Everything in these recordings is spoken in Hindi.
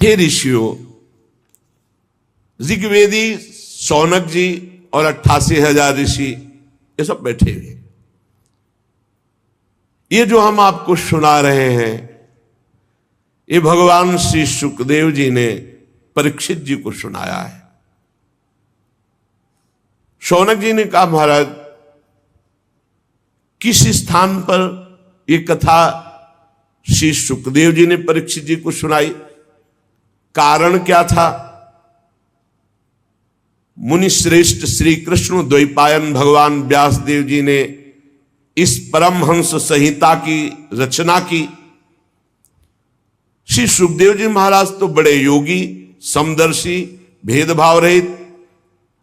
हे ऋषियों, ऋग्वेदी शौनक जी और 88,000 ऋषि ये सब बैठे हुए। ये जो हम आपको सुना रहे हैं, ये भगवान श्री शुकदेव जी ने परीक्षित जी को सुनाया है। शौनक जी ने कहा, महाराज किस स्थान पर ये कथा श्री शुकदेव जी ने परीक्षित जी को सुनाई, कारण क्या था? मुनि श्रेष्ठ श्री कृष्ण द्वैपायन भगवान व्यासदेव जी ने इस परमहंस संहिता की रचना की। श्री सुखदेव जी महाराज तो बड़े योगी, समदर्शी, भेदभाव रहित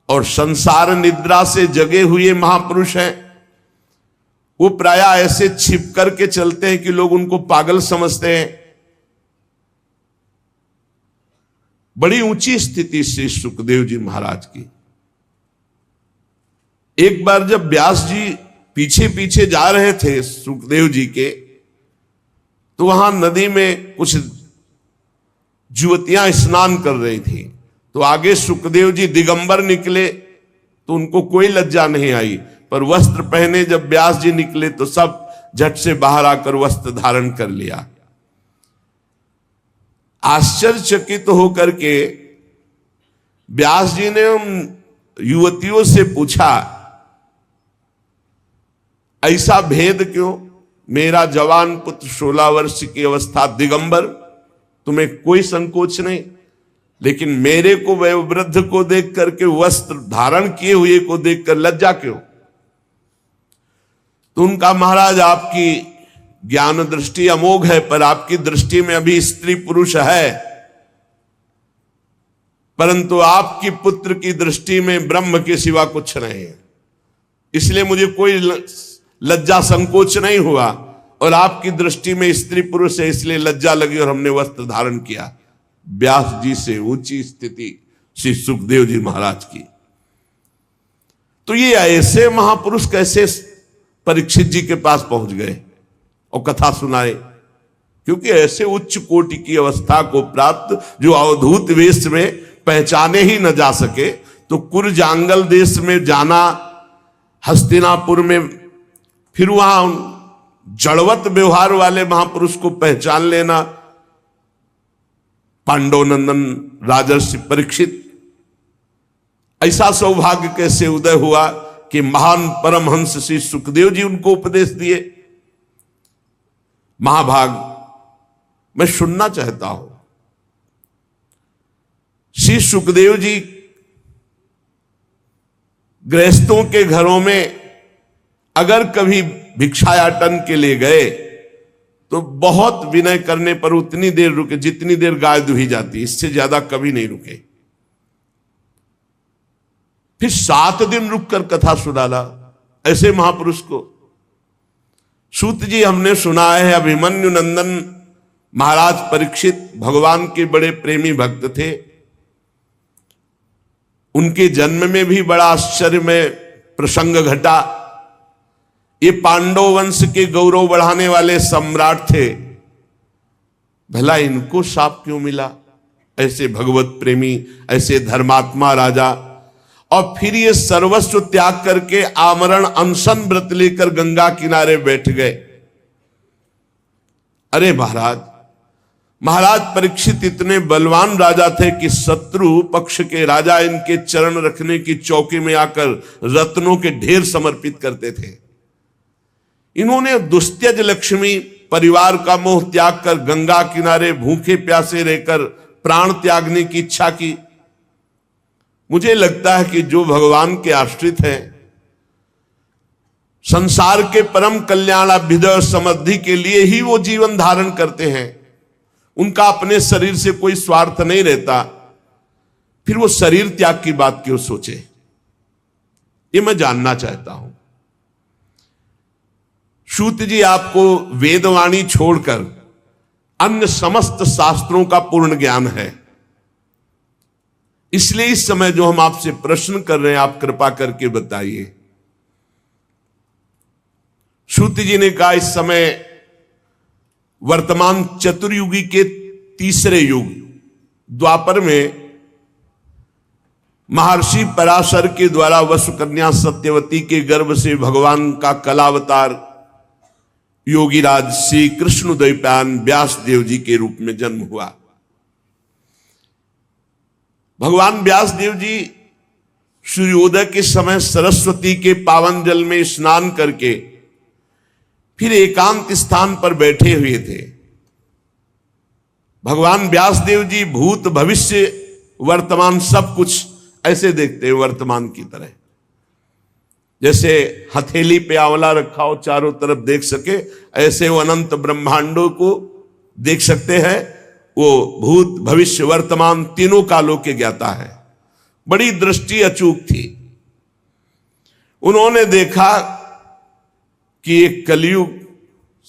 और संसार निद्रा से जगे हुए महापुरुष हैं। वो प्राय ऐसे छिप करके चलते हैं कि लोग उनको पागल समझते हैं। बड़ी ऊंची स्थिति श्री सुखदेव जी महाराज की। एक बार जब व्यास जी पीछे पीछे जा रहे थे सुखदेव जी के, तो वहां नदी में कुछ युवतियां स्नान कर रही थी। तो आगे सुखदेव जी दिगंबर निकले तो उनको कोई लज्जा नहीं आई, पर वस्त्र पहने जब व्यास जी निकले तो सब झट से बाहर आकर वस्त्र धारण कर लिया। आश्चर्यचकित होकर के व्यास जी ने उन युवतियों से पूछा, ऐसा भेद क्यों? मेरा जवान पुत्र 16 वर्ष की अवस्था दिगंबर, तुम्हें कोई संकोच नहीं, लेकिन मेरे को वयोवृद्ध को देख करके, वस्त्र धारण किए हुए को देखकर लज्जा क्यों? तो उनका, महाराज आपकी ज्ञान दृष्टि अमोघ है, पर आपकी दृष्टि में अभी स्त्री पुरुष है, परंतु आपकी पुत्र की दृष्टि में ब्रह्म के सिवा कुछ नहीं है, इसलिए मुझे कोई लज्जा संकोच नहीं हुआ, और आपकी दृष्टि में स्त्री पुरुष है इसलिए लज्जा लगी और हमने वस्त्र धारण किया। व्यास जी से ऊंची स्थिति श्री सुखदेव जी महाराज की। तो ये ऐसे महापुरुष कैसे परीक्षित जी के पास पहुंच गए और कथा सुनाए? क्योंकि ऐसे उच्च कोटि की अवस्था को प्राप्त जो अवधूत वेश में पहचाने ही न जा सके, तो कुरजांगल देश में जाना, हस्तिनापुर में, फिर वहां जड़वत व्यवहार वाले महापुरुष को पहचान लेना, पांडवनंदन राजर्षि परीक्षित, ऐसा सौभाग्य कैसे उदय हुआ कि महान परमहंस श्री सुखदेव जी उनको उपदेश दिए। महाभाग मैं सुनना चाहता हूं। श्री सुखदेव जी गृहस्थों के घरों में अगर कभी भिक्षायाटन के लिए गए तो बहुत विनय करने पर उतनी देर रुके जितनी देर गाय दुही जाती, इससे ज्यादा कभी नहीं रुके। फिर 7 दिन रुककर कथा सुनाला ऐसे महापुरुष को। सूत जी हमने सुना है, अभिमन्यु नंदन महाराज परीक्षित भगवान के बड़े प्रेमी भक्त थे। उनके जन्म में भी बड़ा आश्चर्यमय प्रसंग घटा। ये पांडव वंश के गौरव बढ़ाने वाले सम्राट थे, भला इनको शाप क्यों मिला? ऐसे भगवत प्रेमी, ऐसे धर्मात्मा राजा, और फिर ये सर्वस्व त्याग करके आमरण अनशन व्रत लेकर गंगा किनारे बैठ गए। अरे महाराज परीक्षित इतने बलवान राजा थे कि शत्रु पक्ष के राजा इनके चरण रखने की चौकी में आकर रत्नों के ढेर समर्पित करते थे। इन्होंने दुस्त्यज लक्ष्मी परिवार का मोह त्याग कर गंगा किनारे भूखे प्यासे रहकर प्राण त्यागने की इच्छा की। मुझे लगता है कि जो भगवान के आश्रित हैं, संसार के परम कल्याण अभ्युदय समृद्धि के लिए ही वो जीवन धारण करते हैं। उनका अपने शरीर से कोई स्वार्थ नहीं रहता, फिर वो शरीर त्याग की बात क्यों सोचे? ये मैं जानना चाहता हूं। सूत जी आपको वेदवाणी छोड़कर अन्य समस्त शास्त्रों का पूर्ण ज्ञान है, इसलिए इस समय जो हम आपसे प्रश्न कर रहे हैं आप कृपा करके बताइए। सूत जी ने कहा, इस समय वर्तमान चतुर्युगी के तीसरे युग द्वापर में महर्षि पराशर के द्वारा वसुकन्या सत्यवती के गर्भ से भगवान का कलावतार योगीराज श्री कृष्णद्वैपायन व्यास देव जी के रूप में जन्म हुआ। भगवान व्यास देव जी सूर्योदय के समय सरस्वती के पावन जल में स्नान करके फिर एकांत स्थान पर बैठे हुए थे। भगवान व्यास देव जी भूत भविष्य वर्तमान सब कुछ ऐसे देखते हैं, वर्तमान की तरह। जैसे हथेली पे आंवला रखा हो चारों तरफ देख सके, ऐसे वो अनंत ब्रह्मांडों को देख सकते हैं। वो भूत भविष्य वर्तमान तीनों कालों के ज्ञाता है। बड़ी दृष्टि अचूक थी। उन्होंने देखा कि एक कलयुग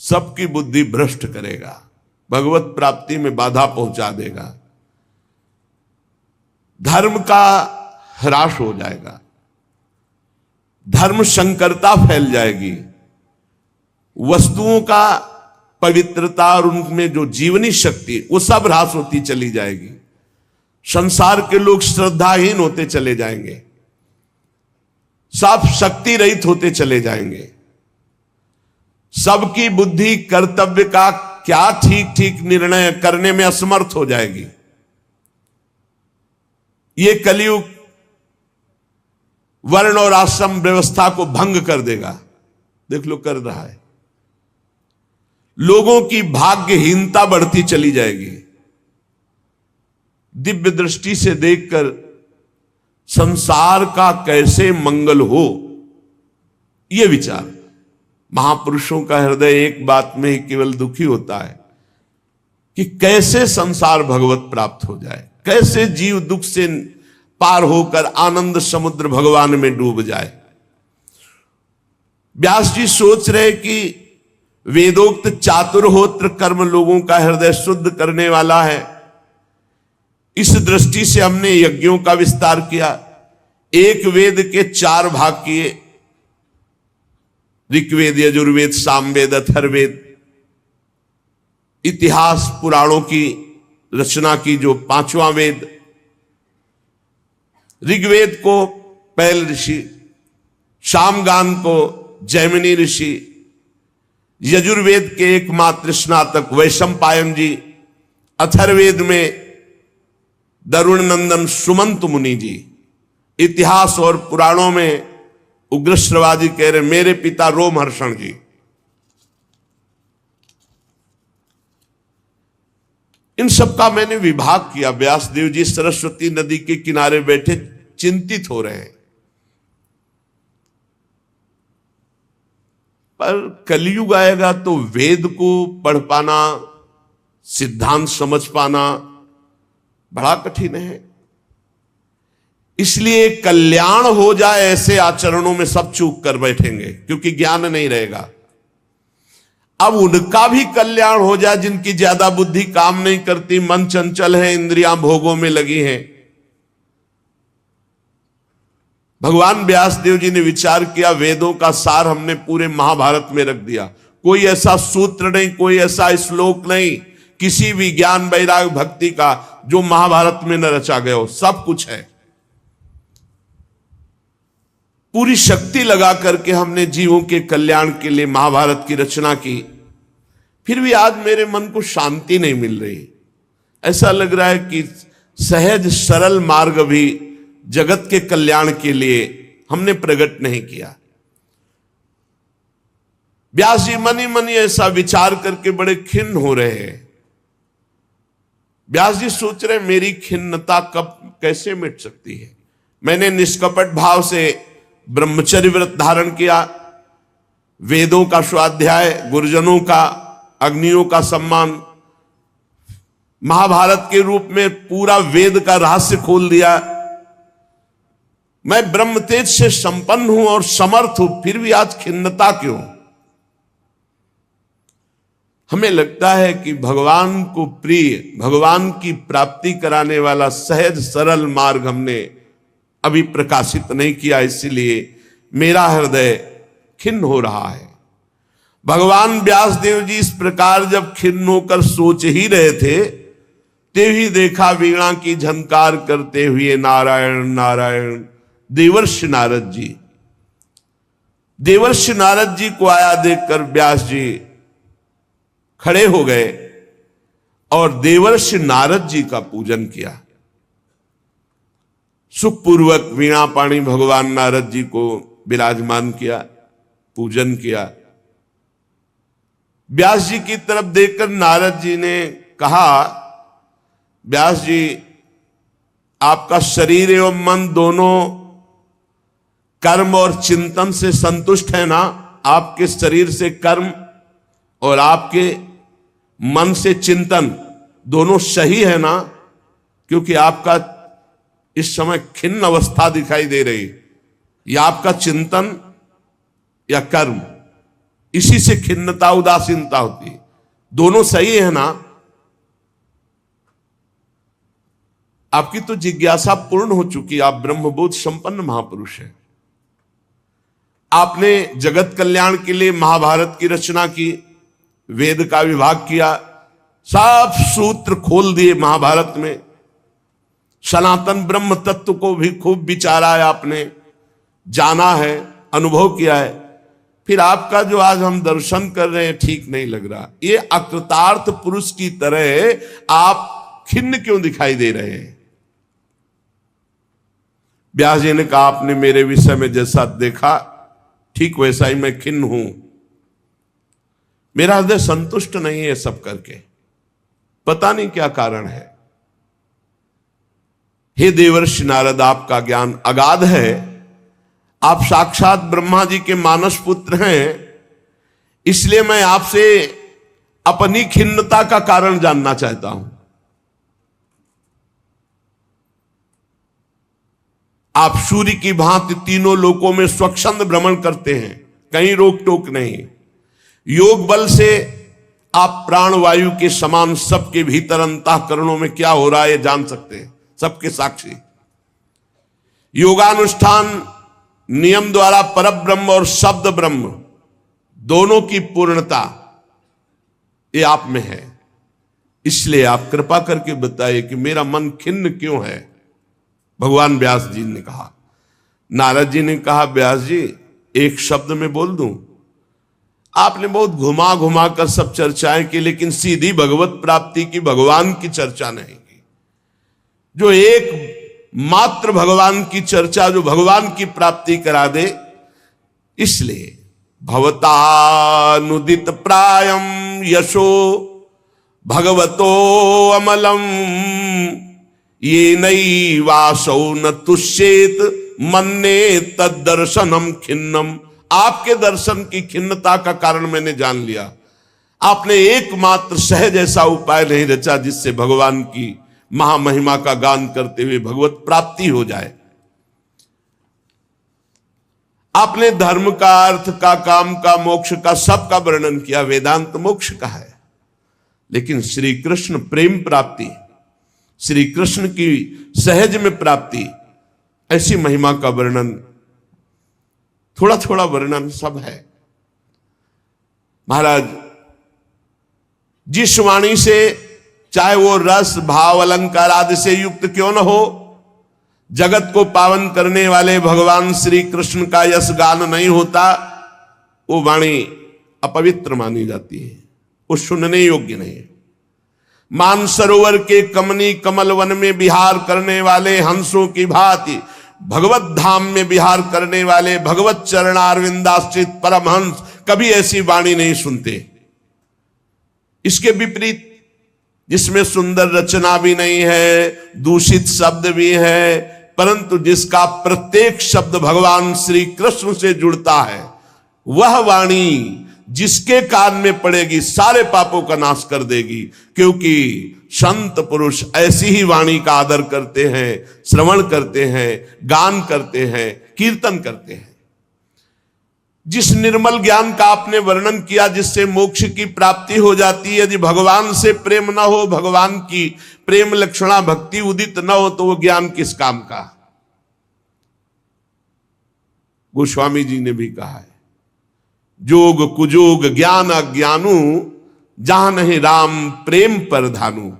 सबकी बुद्धि भ्रष्ट करेगा, भगवत प्राप्ति में बाधा पहुंचा देगा, धर्म का ह्रास हो जाएगा, धर्म संकरता फैल जाएगी, वस्तुओं का पवित्रता और उनमें जो जीवनी शक्ति वो सब ह्रास होती चली जाएगी, संसार के लोग श्रद्धाहीन होते चले जाएंगे, सब शक्ति रहित होते चले जाएंगे, सबकी बुद्धि कर्तव्य का क्या ठीक ठीक निर्णय करने में असमर्थ हो जाएगी। ये कलयुग वर्ण और आश्रम व्यवस्था को भंग कर देगा। देख लो कर रहा है। लोगों की भाग्यहीनता बढ़ती चली जाएगी। दिव्य दृष्टि से देखकर संसार का कैसे मंगल हो, यह विचार। महापुरुषों का हृदय एक बात में ही केवल दुखी होता है कि कैसे संसार भगवत प्राप्त हो जाए, कैसे जीव दुख से पार होकर आनंद समुद्र भगवान में डूब जाए। व्यास जी सोच रहे कि वेदोक्त चातुर्होत्र कर्म लोगों का हृदय शुद्ध करने वाला है। इस दृष्टि से हमने यज्ञों का विस्तार किया। एक वेद के 4 भाग किए, ऋग्वेद, यजुर्वेद, सामवेद, अथर्ववेद। इतिहास पुराणों की रचना की जो 5वां वेद। ऋग्वेद को पैल ऋषि, सामगान को जैमिनी ऋषि, यजुर्वेद के एकमात्र स्नातक वैशंपायन जी, अथर्ववेद में दरुण नंदन सुमंत मुनि जी। इतिहास और पुराणों में उग्रश्रवादी कह रहे मेरे पिता रोमहर्षण जी। इन सब का मैंने विभाग किया। व्यासदेव जी सरस्वती नदी के किनारे बैठे चिंतित हो रहे हैं। पर कलयुग आएगा तो वेद को पढ़ पाना, सिद्धांत समझ पाना बड़ा कठिन है। इसलिए कल्याण हो जाए ऐसे आचरणों में सब चूक कर बैठेंगे, क्योंकि ज्ञान नहीं रहेगा। अब उनका भी कल्याण हो जाए जिनकी ज्यादा बुद्धि काम नहीं करती, मन चंचल है, इंद्रियां भोगों में लगी हैं। भगवान व्यासदेव जी ने विचार किया, वेदों का सार हमने पूरे महाभारत में रख दिया। कोई ऐसा सूत्र नहीं, कोई ऐसा श्लोक नहीं, किसी भी ज्ञान वैराग्य भक्ति का जो महाभारत में न रचा गया हो, सब कुछ है। पूरी शक्ति लगा करके हमने जीवों के कल्याण के लिए महाभारत की रचना की। फिर भी आज मेरे मन को शांति नहीं मिल रही। ऐसा लग रहा है कि सहज सरल मार्ग भी जगत के कल्याण के लिए हमने प्रकट नहीं किया। व्यास जी मनी मनी ऐसा विचार करके बड़े खिन्न हो रहे हैं। व्यास जी सोच रहे मेरी खिन्नता कब कैसे मिट सकती है। मैंने निष्कपट भाव से ब्रह्मचर्य व्रत धारण किया, वेदों का स्वाध्याय, गुरुजनों का, अग्नियों का सम्मान, महाभारत के रूप में पूरा वेद का रहस्य खोल दिया। मैं ब्रह्म तेज से संपन्न हूं और समर्थ हूं, फिर भी आज खिन्नता क्यों? हमें लगता है कि भगवान को प्रिय, भगवान की प्राप्ति कराने वाला सहज सरल मार्ग हमने अभी प्रकाशित नहीं किया, इसलिए मेरा हृदय खिन्न हो रहा है। भगवान व्यासदेव जी इस प्रकार जब खिन्न होकर सोच ही रहे थे, तेभी देखा वीणा की झनकार करते हुए नारायण नारायण देवर्षि नारद जी। देवर्षि नारद जी को आया देखकर व्यास जी खड़े हो गए और देवर्षि नारद जी का पूजन किया। सुखपूर्वक वीणा पाणी भगवान नारद जी को विराजमान किया, पूजन किया। व्यास जी की तरफ देखकर नारद जी ने कहा, व्यास जी आपका शरीर एवं मन दोनों कर्म और चिंतन से संतुष्ट है ना? आपके शरीर से कर्म और आपके मन से चिंतन दोनों सही है ना? क्योंकि आपका इस समय खिन्न अवस्था दिखाई दे रही, या आपका चिंतन या कर्म, इसी से खिन्नता उदासीनता होती है। दोनों सही है ना? आपकी तो जिज्ञासा पूर्ण हो चुकी, आप ब्रह्मबोध संपन्न महापुरुष हैं। आपने जगत कल्याण के लिए महाभारत की रचना की, वेद का विभाग किया, सब सूत्र खोल दिए महाभारत में। सनातन ब्रह्म तत्व को भी खूब विचारा है आपने, जाना है, अनुभव किया है। फिर आपका जो आज हम दर्शन कर रहे हैं ठीक नहीं लग रहा। ये अकृतार्थ पुरुष की तरह आप खिन्न क्यों दिखाई दे रहे हैं? व्यास जी ने कहा, आपने मेरे विषय में जैसा देखा ठीक वैसा ही मैं खिन्न हूं। मेरा हृदय संतुष्ट नहीं है सब करके, पता नहीं क्या कारण है। हे देवर्षि नारद, आपका ज्ञान अगाध है, आप साक्षात ब्रह्मा जी के मानस पुत्र हैं, इसलिए मैं आपसे अपनी खिन्नता का कारण जानना चाहता हूं। आप सूर्य की भांति तीनों लोकों में स्वच्छंद भ्रमण करते हैं, कहीं रोक टोक नहीं। योग बल से आप प्राणवायु के समान सबके भीतर अंतःकरणों में क्या हो रहा है ये जान सकते हैं, सबके साक्षी। योगानुष्ठान नियम द्वारा परब्रह्म और शब्द ब्रह्म दोनों की पूर्णता ये आप में है। इसलिए आप कृपा करके बताइए कि मेरा मन खिन्न क्यों है? भगवान व्यास जी ने कहा। नारद जी ने कहा, व्यास जी एक शब्द में बोल दूं? आपने बहुत घुमा घुमा कर सब चर्चाएं की, लेकिन सीधी भगवत प्राप्ति की, भगवान की चर्चा नहीं की। जो एक मात्र भगवान की चर्चा, जो भगवान की प्राप्ति करा दे। इसलिए भवतानुदित प्रायम यशो भगवतो अमलम ये नई वासौ न तुष्येत मन्ने तद दर्शनम खिन्नम। आपके दर्शन की खिन्नता का कारण मैंने जान लिया। आपने एकमात्र सहज ऐसा उपाय नहीं रचा जिससे भगवान की महामहिमा का गान करते हुए भगवत प्राप्ति हो जाए। आपने धर्म का, अर्थ का, काम का, मोक्ष का, सब का वर्णन किया। वेदांत मोक्ष का है, लेकिन श्री कृष्ण प्रेम प्राप्ति, श्री कृष्ण की सहज में प्राप्ति, ऐसी महिमा का वर्णन, थोड़ा थोड़ा वर्णन सब है। महाराज जिस वाणी से, चाहे वो रस भाव अलंकार आदि से युक्त क्यों न हो, जगत को पावन करने वाले भगवान श्री कृष्ण का यश गान नहीं होता, वो वाणी अपवित्र मानी जाती है, वो सुनने योग्य नहीं है। मानसरोवर के कमनी कमल वन में विहार करने वाले हंसों की भांति भगवत धाम में विहार करने वाले भगवत चरणारविंदाश्रित परमहंस कभी ऐसी वाणी नहीं सुनते। इसके विपरीत, जिसमें सुंदर रचना भी नहीं है, दूषित शब्द भी है, परंतु जिसका प्रत्येक शब्द भगवान श्री कृष्ण से जुड़ता है, वह वाणी जिसके कान में पड़ेगी सारे पापों का नाश कर देगी। क्योंकि संत पुरुष ऐसी ही वाणी का आदर करते हैं, श्रवण करते हैं, गान करते हैं, कीर्तन करते हैं। जिस निर्मल ज्ञान का आपने वर्णन किया, जिससे मोक्ष की प्राप्ति हो जाती है, यदि भगवान से प्रेम ना हो, भगवान की प्रेम लक्षणा भक्ति उदित न हो, तो वो ज्ञान किस काम का? गोस्वामी जी ने भी कहा है, जोग कुजोग ज्ञान अज्ञानु जहां नहीं राम प्रेम पर धानु।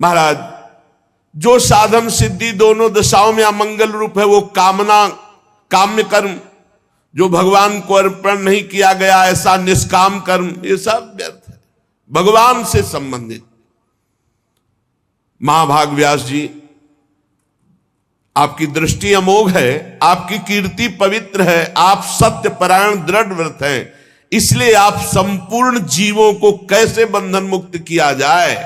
महाराज, जो साधन सिद्धि दोनों दशाओं में अमंगल रूप है, वो काम्य कर्म, जो भगवान को अर्पण नहीं किया गया, ऐसा निष्काम कर्म, ये सब व्यर्थ है, भगवान से संबंधित। महाभाग व्यास जी, आपकी दृष्टि अमोघ है, आपकी कीर्ति पवित्र है, आप सत्य परायण दृढ़ व्रत हैं, इसलिए आप संपूर्ण जीवों को कैसे बंधन मुक्त किया जाए,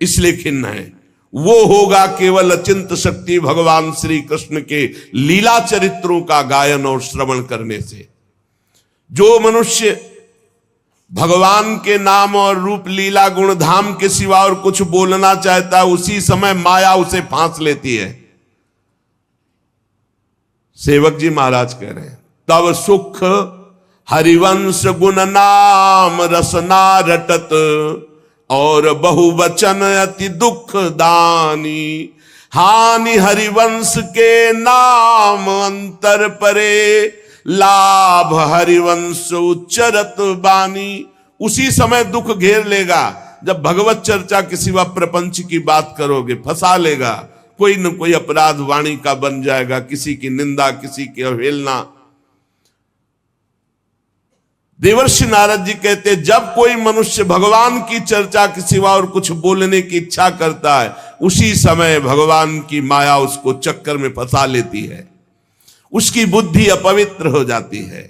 इसलिए खिन्न है। वो होगा केवल अचिंत शक्ति भगवान श्री कृष्ण के लीला चरित्रों का गायन और श्रवण करने से। जो मनुष्य भगवान के नाम और रूप लीला गुण धाम के सिवा और कुछ बोलना चाहता है, उसी समय माया उसे फांस लेती है। सेवक जी महाराज कह रहे हैं, तब सुख हरिवंश गुण नाम रसना रटत, और बहुवचन अति दुख दानी, हानि हरिवंश के नाम अंतर परे, लाभ हरिवंश उच्चरत बानी। उसी समय दुख घेर लेगा जब भगवत चर्चा के सिवा प्रपंच की बात करोगे, फंसा लेगा, कोई न कोई अपराध वाणी का बन जाएगा, किसी की निंदा, किसी की अवहेलना। देवर्षि नारद जी कहते, जब कोई मनुष्य भगवान की चर्चा के सिवा और कुछ बोलने की इच्छा करता है, उसी समय भगवान की माया उसको चक्कर में फंसा लेती है, उसकी बुद्धि अपवित्र हो जाती है।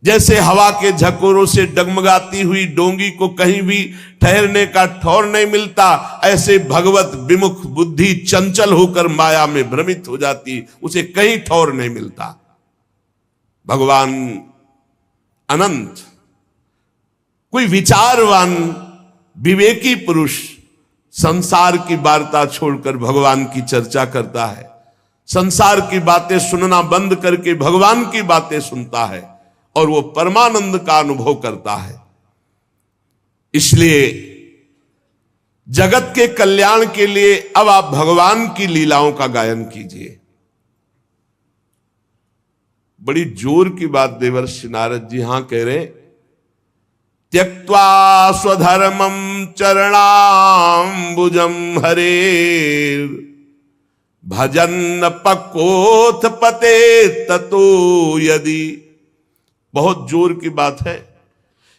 जैसे हवा के झकोरों से डगमगाती हुई डोंगी को कहीं भी ठहरने का ठौर नहीं मिलता, ऐसे भगवत विमुख बुद्धि चंचल होकर माया में भ्रमित हो जाती, उसे कहीं ठौर नहीं मिलता। भगवान अनंत, कोई विचारवान विवेकी पुरुष संसार की वार्ता छोड़कर भगवान की चर्चा करता है, संसार की बातें सुनना बंद करके भगवान की बातें सुनता है, और वो परमानंद का अनुभव करता है। इसलिए जगत के कल्याण के लिए अब आप भगवान की लीलाओं का गायन कीजिए। बड़ी जोर की बात देवर्षि नारद जी यहां कह रहे, त्यक्त्वा स्वधर्मम चरणाम्बुजम हरेर, भजन पक्कोथ पते ततो यदि। बहुत जोर की बात है।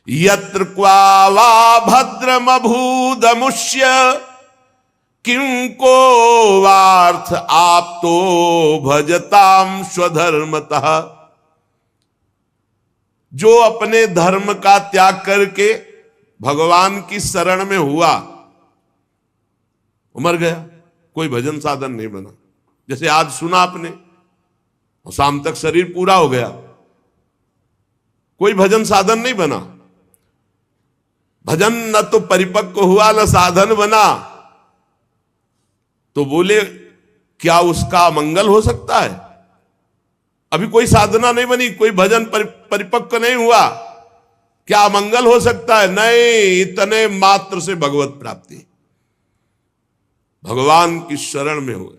यत्र क्वा वा भद्रमभूदमुष्य, किंको वार्थ आप तो भजताम स्वधर्मतः। जो अपने धर्म का त्याग करके भगवान की शरण में हुआ, मर गया, कोई भजन साधन नहीं बना। जैसे आज सुना आपने, और शाम तक शरीर पूरा हो गया, कोई भजन साधन नहीं बना। भजन न तो परिपक्व हुआ न साधन बना, तो बोले क्या उसका मंगल हो सकता है? अभी कोई साधना नहीं बनी, कोई भजन परिपक्व नहीं हुआ, क्या मंगल हो सकता है? नहीं, इतने मात्र से भगवत प्राप्ति, भगवान की शरण में हुए।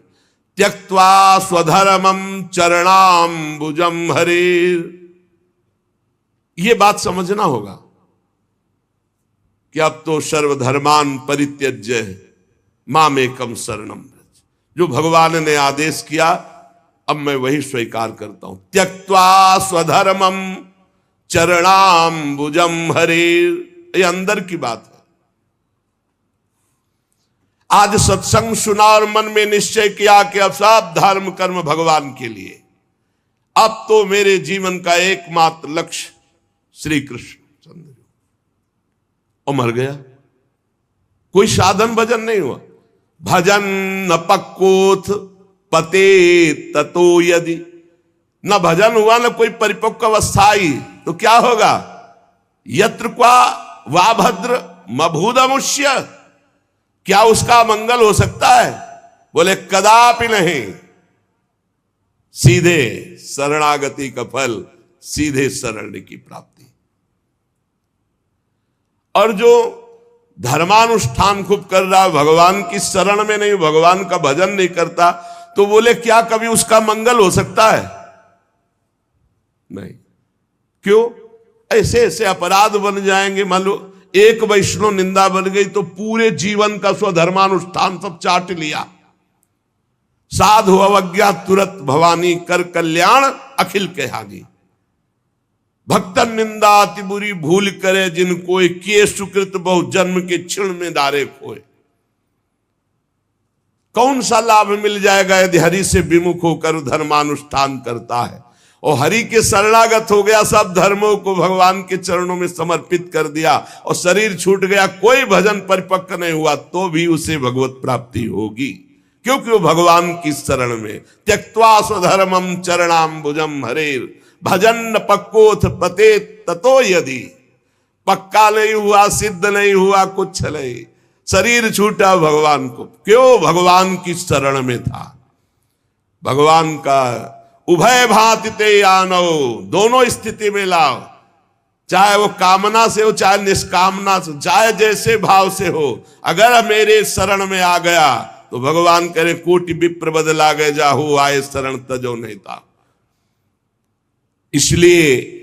त्यक्त्वा स्वधर्मम चरणाम्बुजम हरेर, ये बात समझना होगा कि अब तो सर्वधर्मान परित्यज्य मामेकम शरणम। जो भगवान ने आदेश किया, अब मैं वही स्वीकार करता हूं। त्यक्त्वा स्वधर्मम चरणाम्बुजम हरेर, ये अंदर की बात है। आज सत्संग सुना और मन में निश्चय किया कि अब सब धर्म कर्म भगवान के लिए, अब तो मेरे जीवन का एकमात्र लक्ष्य श्री कृष्ण, और मर गया, कोई साधन भजन नहीं हुआ। भजन न पक्कोथ पते ततो यदि, न भजन हुआ न कोई परिपक्व अवस्था आई, तो क्या होगा? यत्र क्वा वा भद्र मभूदमुष्य, क्या उसका मंगल हो सकता है? बोले कदापि नहीं। सीधे शरणागति का फल, सीधे शरण की प्राप्ति। और जो धर्मानुष्ठान खूब कर रहा है, भगवान की शरण में नहीं, भगवान का भजन नहीं करता, तो बोले क्या कभी उसका मंगल हो सकता है? नहीं। क्यों? ऐसे ऐसे अपराध बन जाएंगे। मान लो एक वैष्णव निंदा बन गई तो पूरे जीवन का स्वधर्मानुष्ठान सब चाट लिया। साधु अवज्ञा तुरत भवानी, कर कल्याण अखिल के हानि। भक्तन निंदा अति बुरी भूल करे, जिनको किए सुकृत बहु जन्म के क्षण में दारे खोए। कौन सा लाभ मिल जाएगा यदि हरि से विमुख होकर धर्मानुष्ठान करता है और हरि के शरणागत हो गया, सब धर्मों को भगवान के चरणों में समर्पित कर दिया और शरीर छूट गया, कोई भजन परिपक्व नहीं हुआ, तो भी उसे भगवत प्राप्ति होगी, क्योंकि वो भगवान की शरण में। त्यक्त्वा स्वधर्मम चरणाम्बुजम हरेर, भजन पक्कोथ पते ततो यदि। पक्का नहीं हुआ, सिद्ध नहीं हुआ, कुछ नहीं, शरीर छूटा भगवान को, क्यों? भगवान की शरण में था। भगवान का उभय भांति ते आनो, दोनों स्थिति में लाओ, चाहे वो कामना से हो चाहे निष्कामना से, चाहे जैसे भाव से हो, अगर मेरे शरण में आ गया तो भगवान करे कोटि विप्र बदला गए, जाहु आए शरण तजो नहीं था। इसलिए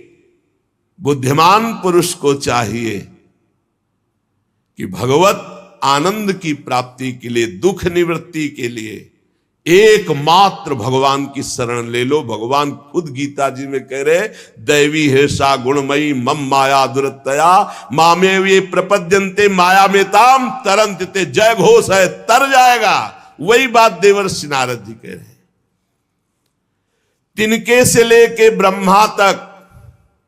बुद्धिमान पुरुष को चाहिए कि भगवत आनंद की प्राप्ति के लिए, दुख निवृत्ति के लिए एकमात्र भगवान की शरण ले लो। भगवान खुद गीता जी में कह रहे, दैवी है सा गुणमयी मम माया दुरतया, मामे वे प्रपद्यन्ते माया में ताम तरंते। जय घोष है, तर जाएगा। वही बात देवर्षि नारद जी कह रहे हैं। तिनके से लेके ब्रह्मा तक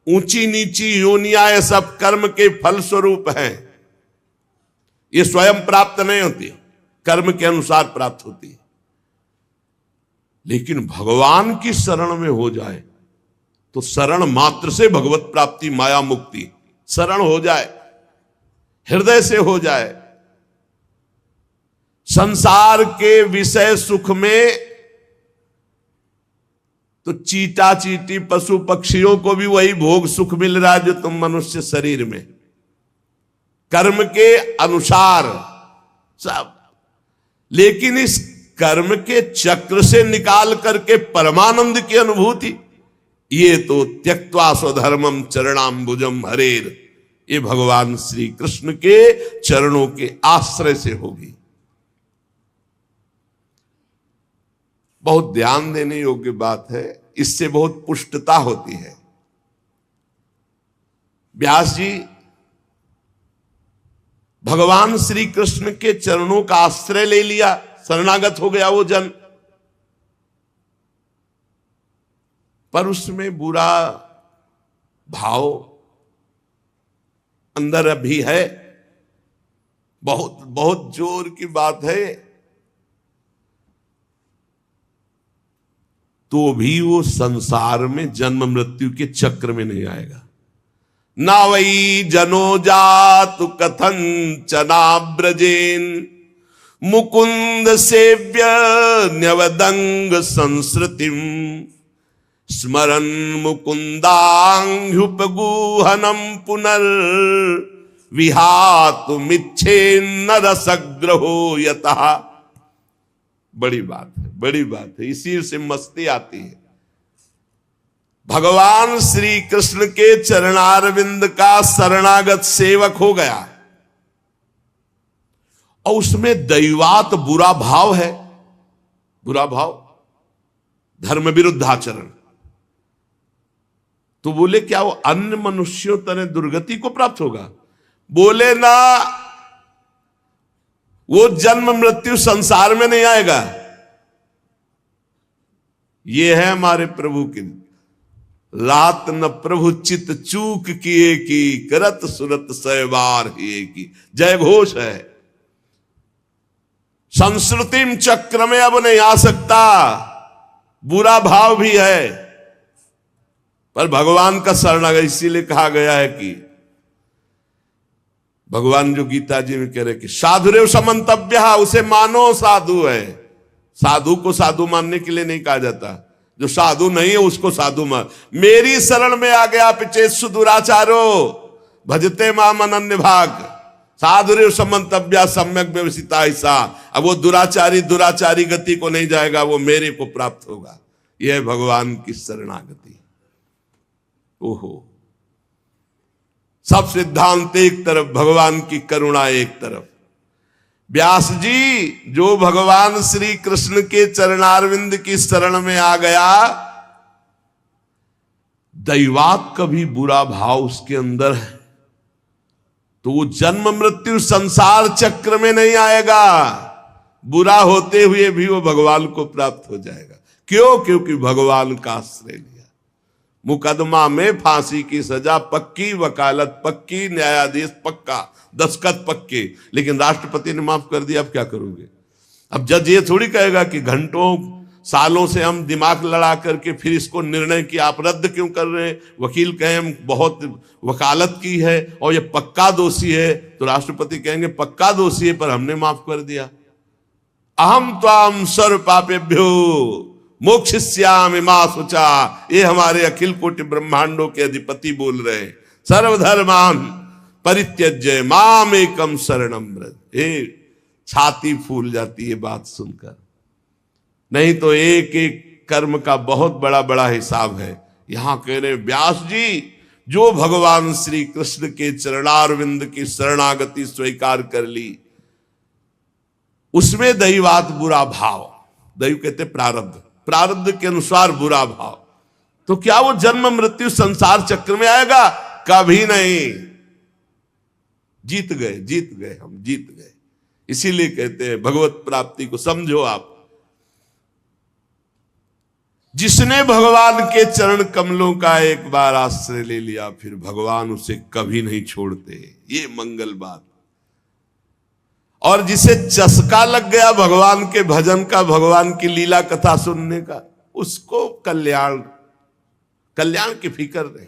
ऊंची नीची योनियां, ये सब कर्म के फल स्वरूप हैं। ये स्वयं प्राप्त नहीं होती, कर्म के अनुसार प्राप्त होती है। लेकिन भगवान की शरण में हो जाए तो शरण मात्र से भगवत प्राप्ति, माया मुक्ति। शरण हो जाए, हृदय से हो जाए। संसार के विषय सुख में तो चीटा चीटी पशु पक्षियों को भी वही भोग सुख मिल रहा है जो तुम मनुष्य शरीर में, कर्म के अनुसार सब। लेकिन इस कर्म के चक्र से निकाल करके परमानंद की अनुभूति, ये तो त्यक्त्वा स्वधर्मम चरणाम्बुजम हरेर, ये भगवान श्री कृष्ण के चरणों के आश्रय से होगी। बहुत ध्यान देने योग्य बात है, इससे बहुत पुष्टता होती है। व्यास जी भगवान श्री कृष्ण के चरणों का आश्रय ले लिया, शरणागत हो गया वो जन, पर उसमें बुरा भाव अंदर अभी है। बहुत बहुत जोर की बात है। तो भी वो संसार में जन्म मृत्यु के चक्र में नहीं आएगा। ना वही जनो जातु कथन चनाब्रजेन, मुकुंद सेव्य न्यवदंग संस्कृतिम, स्मरन मुकुंदांघ्युपगूहनम पुनर् विहातुमिच्छेन्न रसग्रहो यतः। बड़ी बात है, बड़ी बात है, इसी से मस्ती आती है। भगवान श्री कृष्ण के चरणारविंद का शरणागत सेवक हो गया और उसमें दैवात बुरा भाव है, बुरा भाव, धर्म विरुद्ध आचरण। तो बोले क्या वो अन्य मनुष्यों तरह दुर्गति को प्राप्त होगा? बोले ना, वो जन्म मृत्यु संसार में नहीं आएगा। ये है हमारे प्रभु की लात न प्रभु चित चूक किए की, करत सुरत सहवार ही की। जय घोष है। संस्कृतिम चक्र में अब नहीं आ सकता, बुरा भाव भी है, पर भगवान का शरणागत। इसीलिए कहा गया है कि भगवान जो गीता जी में कह रहे कि साधुरेव समन्तव्य, उसे मानो साधु है। साधु को साधु मानने के लिए नहीं कहा जाता, जो साधु नहीं है उसको साधु मान। मेरी शरण में आ गया पिचेत्सु दुराचारो भजते माम अनन्य भाग, साधुरेव समन्तव्य सम्यक व्यवसिता ऐसा। अब वो दुराचारी गति को नहीं जाएगा, वो मेरे को प्राप्त होगा। यह है भगवान की शरणागति। ओहो, सब सिद्धांत एक तरफ, भगवान की करुणा एक तरफ। व्यास जी जो भगवान श्री कृष्ण के चरणारविंद की शरण में आ गया, दैवात का भी बुरा भाव उसके अंदर है, तो वो जन्म मृत्यु संसार चक्र में नहीं आएगा, बुरा होते हुए भी वो भगवान को प्राप्त हो जाएगा। क्यों? क्योंकि भगवान का आश्रय लिया। मुकदमा में फांसी की सजा पक्की, वकालत पक्की, न्यायाधीश पक्का, दस्तखत पक्के, लेकिन राष्ट्रपति ने माफ कर दिया, अब क्या करोगे? अब जज ये थोड़ी कहेगा कि घंटों सालों से हम दिमाग लड़ा करके फिर इसको निर्णय किया, आप रद्द क्यों कर रहे हैं? वकील कहें हम बहुत वकालत की है और ये पक्का दोषी है, तो राष्ट्रपति कहेंगे पक्का दोषी है पर हमने माफ कर दिया। अहम त्वाम सर्व पापेभ्यो मोक्षयिष्यामि मा शुचा, ये हमारे अखिल कोटि ब्रह्मांडों के अधिपति बोल रहे हैं। सर्वधर्मान परित्यज्य माम एकम शरणम व्रज। छाती फूल जाती है बात सुनकर। नहीं तो एक एक कर्म का बहुत बड़ा बड़ा हिसाब है। यहां कह रहे व्यास जी जो भगवान श्री कृष्ण के चरणारविंद की शरणागति स्वीकार कर ली, उसमें दैवात बुरा भाव, दैव कहते प्रारब्ध, प्रारब्ध के अनुसार बुरा भाव, तो क्या वो जन्म मृत्यु संसार चक्र में आएगा? कभी नहीं। जीत गए, जीत गए, हम जीत गए। इसीलिए कहते हैं भगवत प्राप्ति को समझो आप। जिसने भगवान के चरण कमलों का एक बार आश्रय ले लिया, फिर भगवान उसे कभी नहीं छोड़ते। ये मंगल बात। और जिसे चस्का लग गया भगवान के भजन का, भगवान की लीला कथा सुनने का, उसको कल्याण, कल्याण की फिक्र नहीं।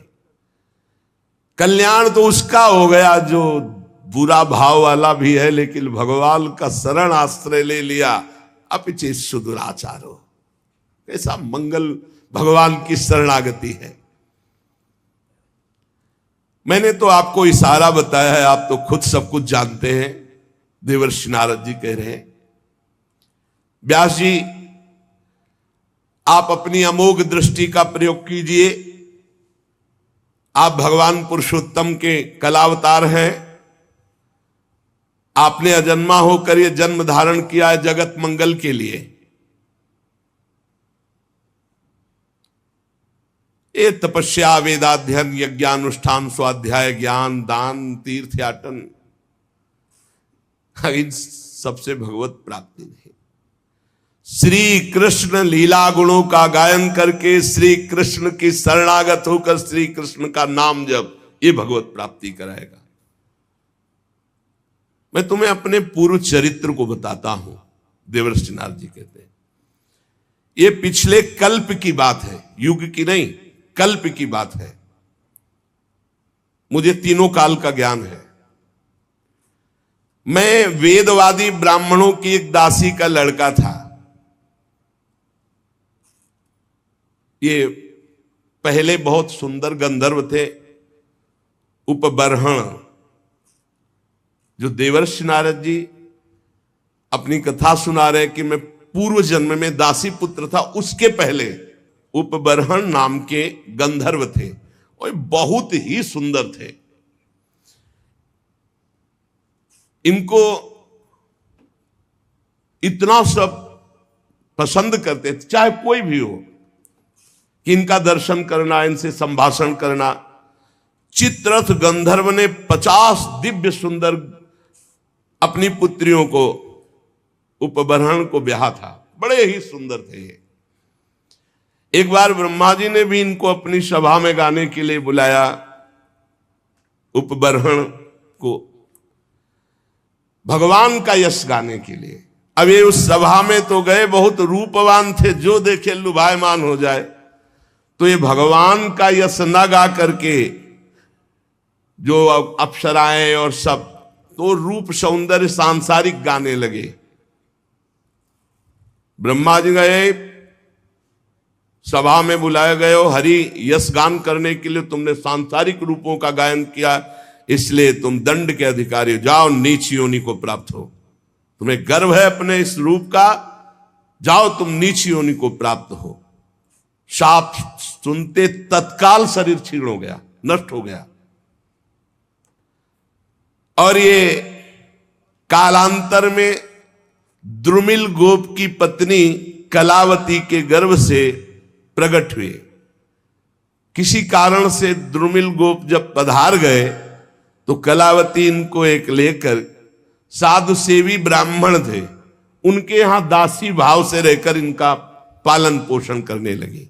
कल्याण तो उसका हो गया जो बुरा भाव वाला भी है, लेकिन भगवान का शरण आश्रय ले लिया। अपिचेत सुदुराचारो, कैसा मंगल भगवान की शरणागति है। मैंने तो आपको इशारा बताया है, आप तो खुद सब कुछ जानते हैं। देवर्षि नारद जी कह रहे हैं व्यास जी आप अपनी अमोघ दृष्टि का प्रयोग कीजिए। आप भगवान पुरुषोत्तम के कलावतार हैं। आपने अजन्मा होकर यह जन्म धारण किया है जगत मंगल के लिए। ये तपस्या, वेदाध्ययन, यज्ञानुष्ठान, स्वाध्याय, ज्ञान, दान, तीर्थयाटन, इन सबसे भगवत प्राप्ति नहीं। श्री कृष्ण लीला गुणों का गायन करके, श्री कृष्ण की शरणागत होकर श्री कृष्ण का नाम जप, ये भगवत प्राप्ति कराएगा। मैं तुम्हें अपने पूर्व चरित्र को बताता हूं। देवर्षि नारद जी कहते हैं ये पिछले कल्प की बात है, युग की नहीं, कल्प की बात है। मुझे तीनों काल का ज्ञान है। मैं वेदवादी ब्राह्मणों की एक दासी का लड़का था। ये पहले बहुत सुंदर गंधर्व थे, उपबर्हण, जो देवर्षि नारद जी अपनी कथा सुना रहे कि मैं पूर्व जन्म में दासी पुत्र था, उसके पहले उपबर्हण नाम के गंधर्व थे और बहुत ही सुंदर थे। इनको इतना सब पसंद करते थे, चाहे कोई भी हो, कि इनका दर्शन करना, इनसे संभाषण करना। चित्ररथ गंधर्व ने 50 दिव्य सुंदर अपनी पुत्रियों को, उपबर्हण को ब्याहा था। बड़े ही सुंदर थे ये। एक बार ब्रह्मा जी ने भी इनको अपनी सभा में गाने के लिए बुलाया, उपबर्हण को, भगवान का यश गाने के लिए। अब ये उस सभा में तो गए, बहुत रूपवान थे, जो देखे लुभायमान हो जाए। तो ये भगवान का यश न गा करके जो अप्सराएं और सब, तो रूप सौंदर्य सांसारिक गाने लगे। ब्रह्मा जी गए, सभा में बुलाए गए हो, हरि यश गान करने के लिए तुमने सांसारिक रूपों का गायन किया, इसलिए तुम दंड के अधिकारी हो, जाओ नीच योनि को प्राप्त हो। तुम्हें गर्व है अपने इस रूप का, जाओ तुम नीच योनि को प्राप्त हो। शाप सुनते तत्काल शरीर छीण हो गया, नष्ट हो गया। और ये कालांतर में द्रुमिल गोप की पत्नी कलावती के गर्भ से प्रकट हुए। किसी कारण से द्रुमिल गोप जब पधार गए तो कलावती इनको एक लेकर, साधु सेवी ब्राह्मण थे, उनके यहां दासी भाव से रहकर इनका पालन पोषण करने लगी।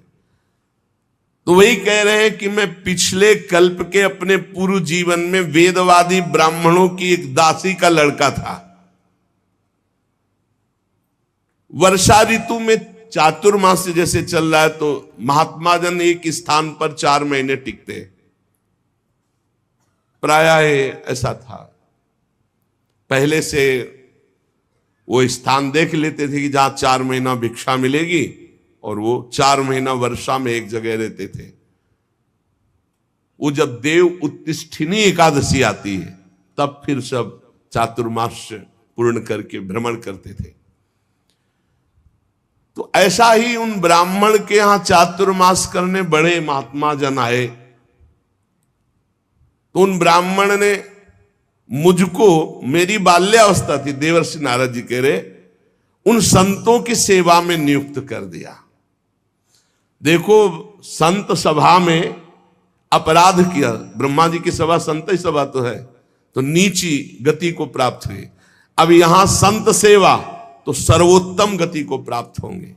तो वही कह रहे हैं कि मैं पिछले कल्प के अपने पूर्व जीवन में वेदवादी ब्राह्मणों की एक दासी का लड़का था। वर्षा ऋतु में चातुर्मास जैसे चल रहा है तो महात्मा जन एक स्थान पर 4 महीने टिकते, प्रायः ऐसा था। पहले से वो स्थान देख लेते थे कि जहां 4 महीना भिक्षा मिलेगी, और वो 4 महीना वर्षा में एक जगह रहते थे। वो जब देव उत्तिष्ठिनी एकादशी आती है तब फिर सब चातुर्मास पूर्ण करके भ्रमण करते थे। तो ऐसा ही उन ब्राह्मण के यहां चातुर्मास करने बड़े महात्मा जन आए। तो उन ब्राह्मण ने मुझको, मेरी बाल्यावस्था थी, देवर्षि नारद जी कह रहे, उन संतों की सेवा में नियुक्त कर दिया। देखो, संत सभा में अपराध किया, ब्रह्मा जी की सभा संत ही सभा तो है, तो नीची गति को प्राप्त हुई। अब यहां संत सेवा तो सर्वोत्तम गति को प्राप्त होंगे।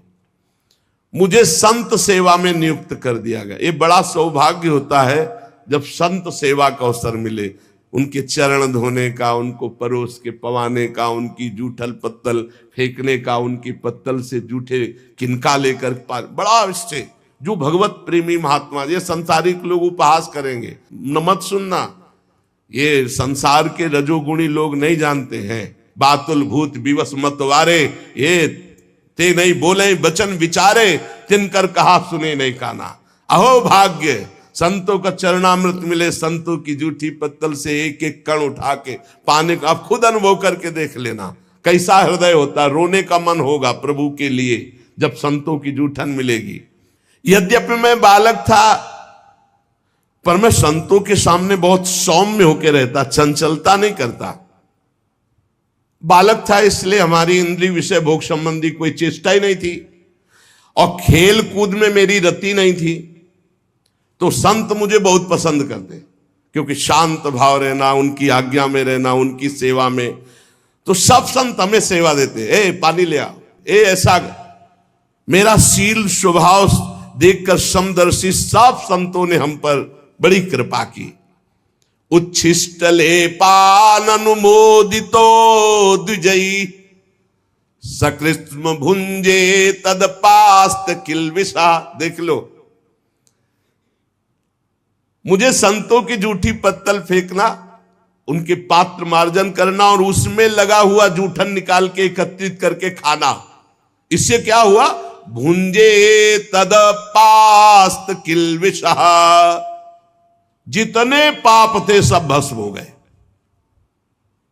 मुझे संत सेवा में नियुक्त कर दिया गया। ये बड़ा सौभाग्य होता है जब संत सेवा का अवसर मिले, उनके चरण धोने का, उनको परोस के पवाने का, उनकी जूठल पत्तल फेंकने का, उनकी पत्तल से जूठे किनका लेकर, बड़ा अवश्य जो भगवत प्रेमी महात्मा। ये संसारिक लोग उपहास करेंगे, न मत सुनना, ये संसार के रजोगुणी लोग नहीं जानते हैं। बातुल भूत विवश मतवारे, ये ते नहीं बोले वचन विचारे, तिनकर कहा सुने नहीं काना। अहो भाग्य, संतों का चरणामृत मिले, संतों की जूठी पत्तल से एक एक कण उठा के पाने का। आप खुद अनुभव करके देख लेना कैसा हृदय होता, रोने का मन होगा प्रभु के लिए जब संतों की जूठन मिलेगी। यद्यपि मैं बालक था पर मैं संतों के सामने बहुत सौम्य होकर रहता, चंचलता नहीं करता। बालक था इसलिए हमारी इंद्रिय विषय भोग संबंधी कोई चेष्टा ही नहीं थी, और खेल कूद में मेरी रति नहीं थी। तो संत मुझे बहुत पसंद करते, क्योंकि शांत भाव रहना, उनकी आज्ञा में रहना, उनकी सेवा में। तो सब संत हमें सेवा देते, ए पानी ले आओ, ए ऐसा। मेरा शील स्वभाव देखकर समदर्शी सब संतों ने हम पर बड़ी कृपा की। उच्छिष्टले पान अनुमोदितो द्विजयी, सकृष्म भुंजे तद पास्त किलविषा। देख लो, मुझे संतों की जूठी पत्तल फेंकना, उनके पात्र मार्जन करना और उसमें लगा हुआ जूठन निकाल के एकत्रित करके खाना, इससे क्या हुआ? भुंजे तद पास्त किलविषा, जितने पाप थे सब भस्म हो गए।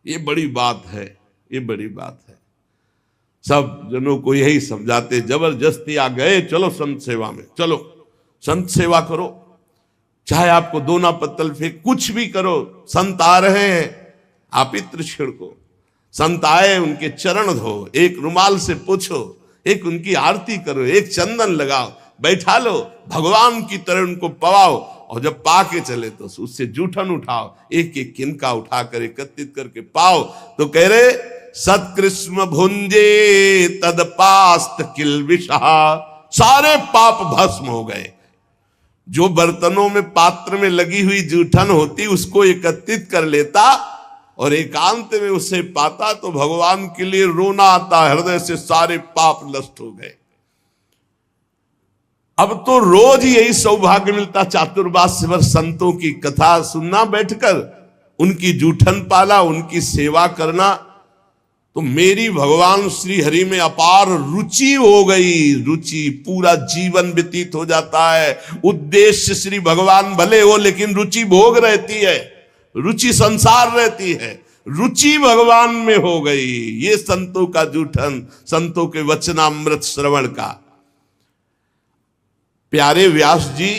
ये बड़ी बात है, ये बड़ी बात है। सब जनों को यही समझाते, जबरदस्ती आ गए, चलो संत सेवा में, चलो संत सेवा करो, चाहे आपको दोना पत्तल फेंक, कुछ भी करो। संत आ रहे हैं, आप इत्र छिड़को। संत आए, उनके चरण धो, एक रुमाल से पूछो, एक उनकी आरती करो, एक चंदन लगाओ, बैठा लो, भगवान की तरह उनको पवाओ, और जब पाके चले तो उससे जूठन उठाओ, एक एक किनका उठाकर एकत्रित करके पाओ। तो कह रहे, सत्कृष्ण भुंजे तद पास्त किलविषा, सारे पाप भस्म हो गए। जो बर्तनों में, पात्र में लगी हुई जूठन होती, उसको एकत्रित कर लेता और एकांत में उसे पाता तो भगवान के लिए रोना आता, हृदय से सारे पाप नष्ट हो गए। अब तो रोज यही सौभाग्य मिलता, चातुर्मास्य भर संतों की कथा सुनना बैठकर, उनकी जूठन पाला, उनकी सेवा करना। तो मेरी भगवान श्री हरि में अपार रुचि हो गई। रुचि, पूरा जीवन व्यतीत हो जाता है। उद्देश्य श्री भगवान भले हो, लेकिन रुचि भोग रहती है, रुचि संसार रहती है, रुचि भगवान में हो गई। ये संतों का जूठन, संतों के वचनामृत श्रवण का। प्यारे व्यास जी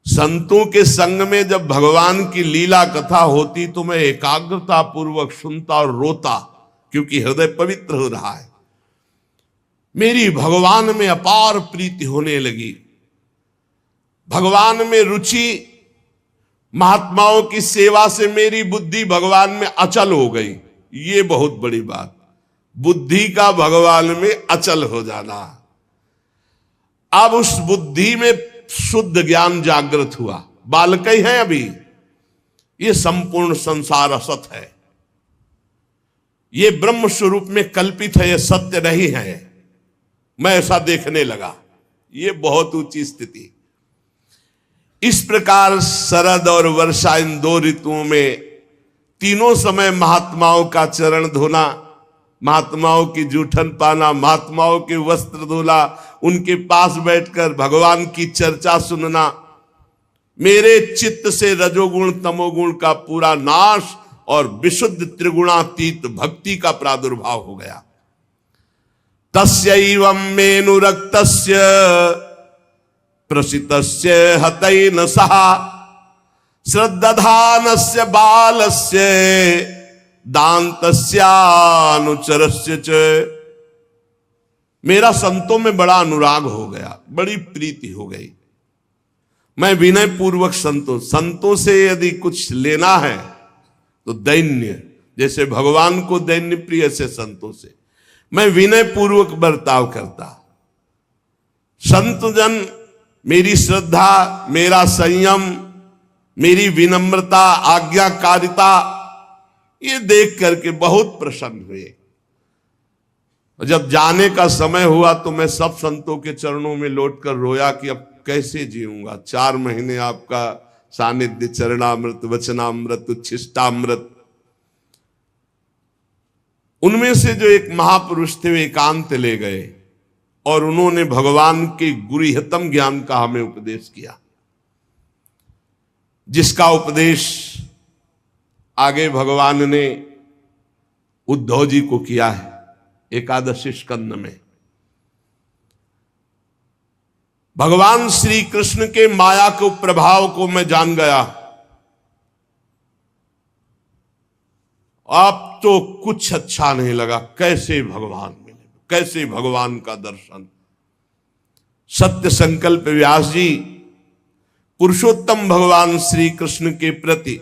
संतों के संग में जब भगवान की लीला कथा होती तो मैं एकाग्रता पूर्वक सुनता और रोता, क्योंकि हृदय पवित्र हो रहा है। मेरी भगवान में अपार प्रीति होने लगी, भगवान में रुचि, महात्माओं की सेवा से मेरी बुद्धि भगवान में अचल हो गई। ये बहुत बड़ी बात, बुद्धि का भगवान में अचल हो जाना। अब उस बुद्धि में शुद्ध ज्ञान जागृत हुआ। बालक ही है अभी, ये संपूर्ण संसार असत है, ये ब्रह्म स्वरूप में कल्पित है, ये सत्य नहीं है। मैं ऐसा देखने लगा, ये बहुत ऊंची स्थिति। इस प्रकार शरद और वर्षा, इन दो ऋतुओं में तीनों समय महात्माओं का चरण धोना, महात्माओं की जूठन पाना, महात्माओं के वस्त्र धोना, उनके पास बैठकर भगवान की चर्चा सुनना, मेरे चित्त से रजोगुण तमोगुण का पूरा नाश और विशुद्ध त्रिगुणातीत भक्ति का प्रादुर्भाव हो गया। तस्यैवं मेनुरक्तस्य प्रसितस्य हतैन सह श्रद्धानस्य बालस्य दान्तस्यानुचरस्य च। मेरा संतों में बड़ा अनुराग हो गया, बड़ी प्रीति हो गई। मैं विनय पूर्वक संतों से यदि कुछ लेना है तो दैन्य, जैसे भगवान को दैन्य प्रिय से संतों से मैं विनय पूर्वक बर्ताव करता। संत जन मेरी श्रद्धा, मेरा संयम, मेरी विनम्रता, आज्ञाकारिता, ये देख करके बहुत प्रसन्न हुए। जब जाने का समय हुआ तो मैं सब संतों के चरणों में लौटकर रोया कि अब कैसे जीऊंगा। 4 महीने आपका सानिध्य, चरणामृत, वचनामृत, उच्छिष्टामृत। उनमें से जो एक महापुरुष थे वे एकांत ले गए और उन्होंने भगवान के गुरुहतम ज्ञान का हमें उपदेश किया, जिसका उपदेश आगे भगवान ने उद्धव जी को किया है 11 स्कंद में। भगवान श्री कृष्ण के माया के प्रभाव को मैं जान गया। अब तो कुछ अच्छा नहीं लगा, कैसे भगवान मिले, कैसे भगवान का दर्शन। सत्य संकल्प व्यास जी पुरुषोत्तम भगवान श्री कृष्ण के प्रति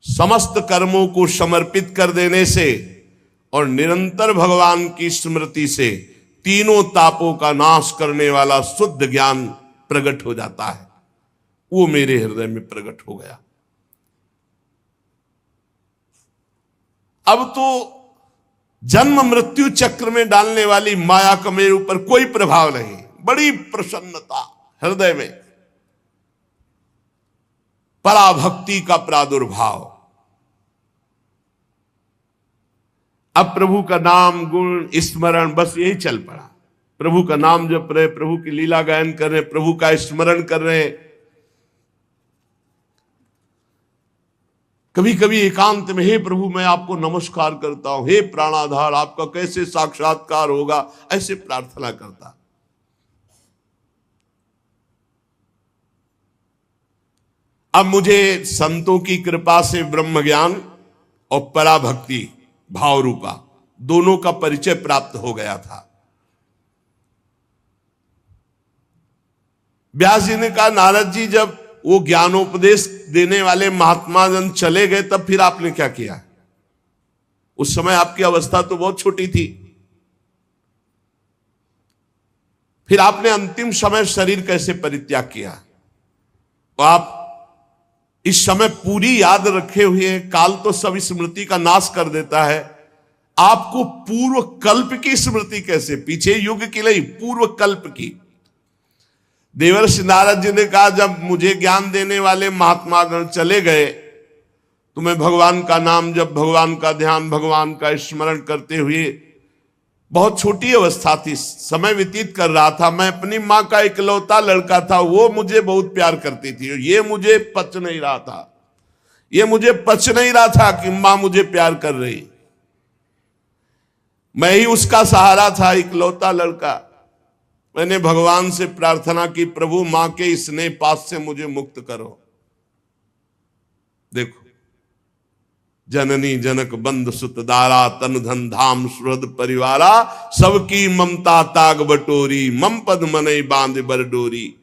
समस्त कर्मों को समर्पित कर देने से और निरंतर भगवान की स्मृति से तीनों तापों का नाश करने वाला शुद्ध ज्ञान प्रकट हो जाता है। वो मेरे हृदय में प्रकट हो गया। अब तो जन्म मृत्यु चक्र में डालने वाली माया का मेरे ऊपर कोई प्रभाव नहीं। बड़ी प्रसन्नता हृदय में, पराभक्ति का प्रादुर्भाव। अब प्रभु का नाम, गुण, स्मरण, बस यही चल पड़ा। प्रभु का नाम जप रहे, प्रभु की लीला गायन कर रहे, प्रभु का स्मरण कर रहे। कभी कभी एकांत में, हे प्रभु मैं आपको नमस्कार करता हूं, हे प्राणाधार आपका कैसे साक्षात्कार होगा, ऐसे प्रार्थना करता। अब मुझे संतों की कृपा से ब्रह्म ज्ञान और पराभक्ति भाव रूपा दोनों का परिचय प्राप्त हो गया था। व्यास जी ने कहा, नारद जी जब वो ज्ञानोपदेश देने वाले महात्मा जन चले गए तब फिर आपने क्या किया? उस समय आपकी अवस्था तो बहुत छोटी थी। फिर आपने अंतिम समय शरीर कैसे परित्याग किया? तो आप इस समय पूरी याद रखे हुए हैं। काल तो सब स्मृति का नाश कर देता है। आपको पूर्व कल्प की स्मृति कैसे? पीछे युग की नहीं, पूर्व कल्प की। देवर्षि नारद जी ने कहा, जब मुझे ज्ञान देने वाले महात्मा गण चले गए तो मैं भगवान का नाम जब, भगवान का ध्यान, भगवान का स्मरण करते हुए, बहुत छोटी अवस्था थी, समय व्यतीत कर रहा था। मैं अपनी मां का इकलौता लड़का था, वो मुझे बहुत प्यार करती थी। ये मुझे पच नहीं रहा था, ये मुझे पच नहीं रहा था कि मां मुझे प्यार कर रही। मैं ही उसका सहारा था, इकलौता लड़का। मैंने भगवान से प्रार्थना की, प्रभु मां के स्नेह पास से मुझे मुक्त करो। देखो, जननी जनक बंद सुत दारा, तन धन धाम सुहृद परिवारा, सबकी ममता ताग बटोरी, मम पद मनई बांध बर डोरी।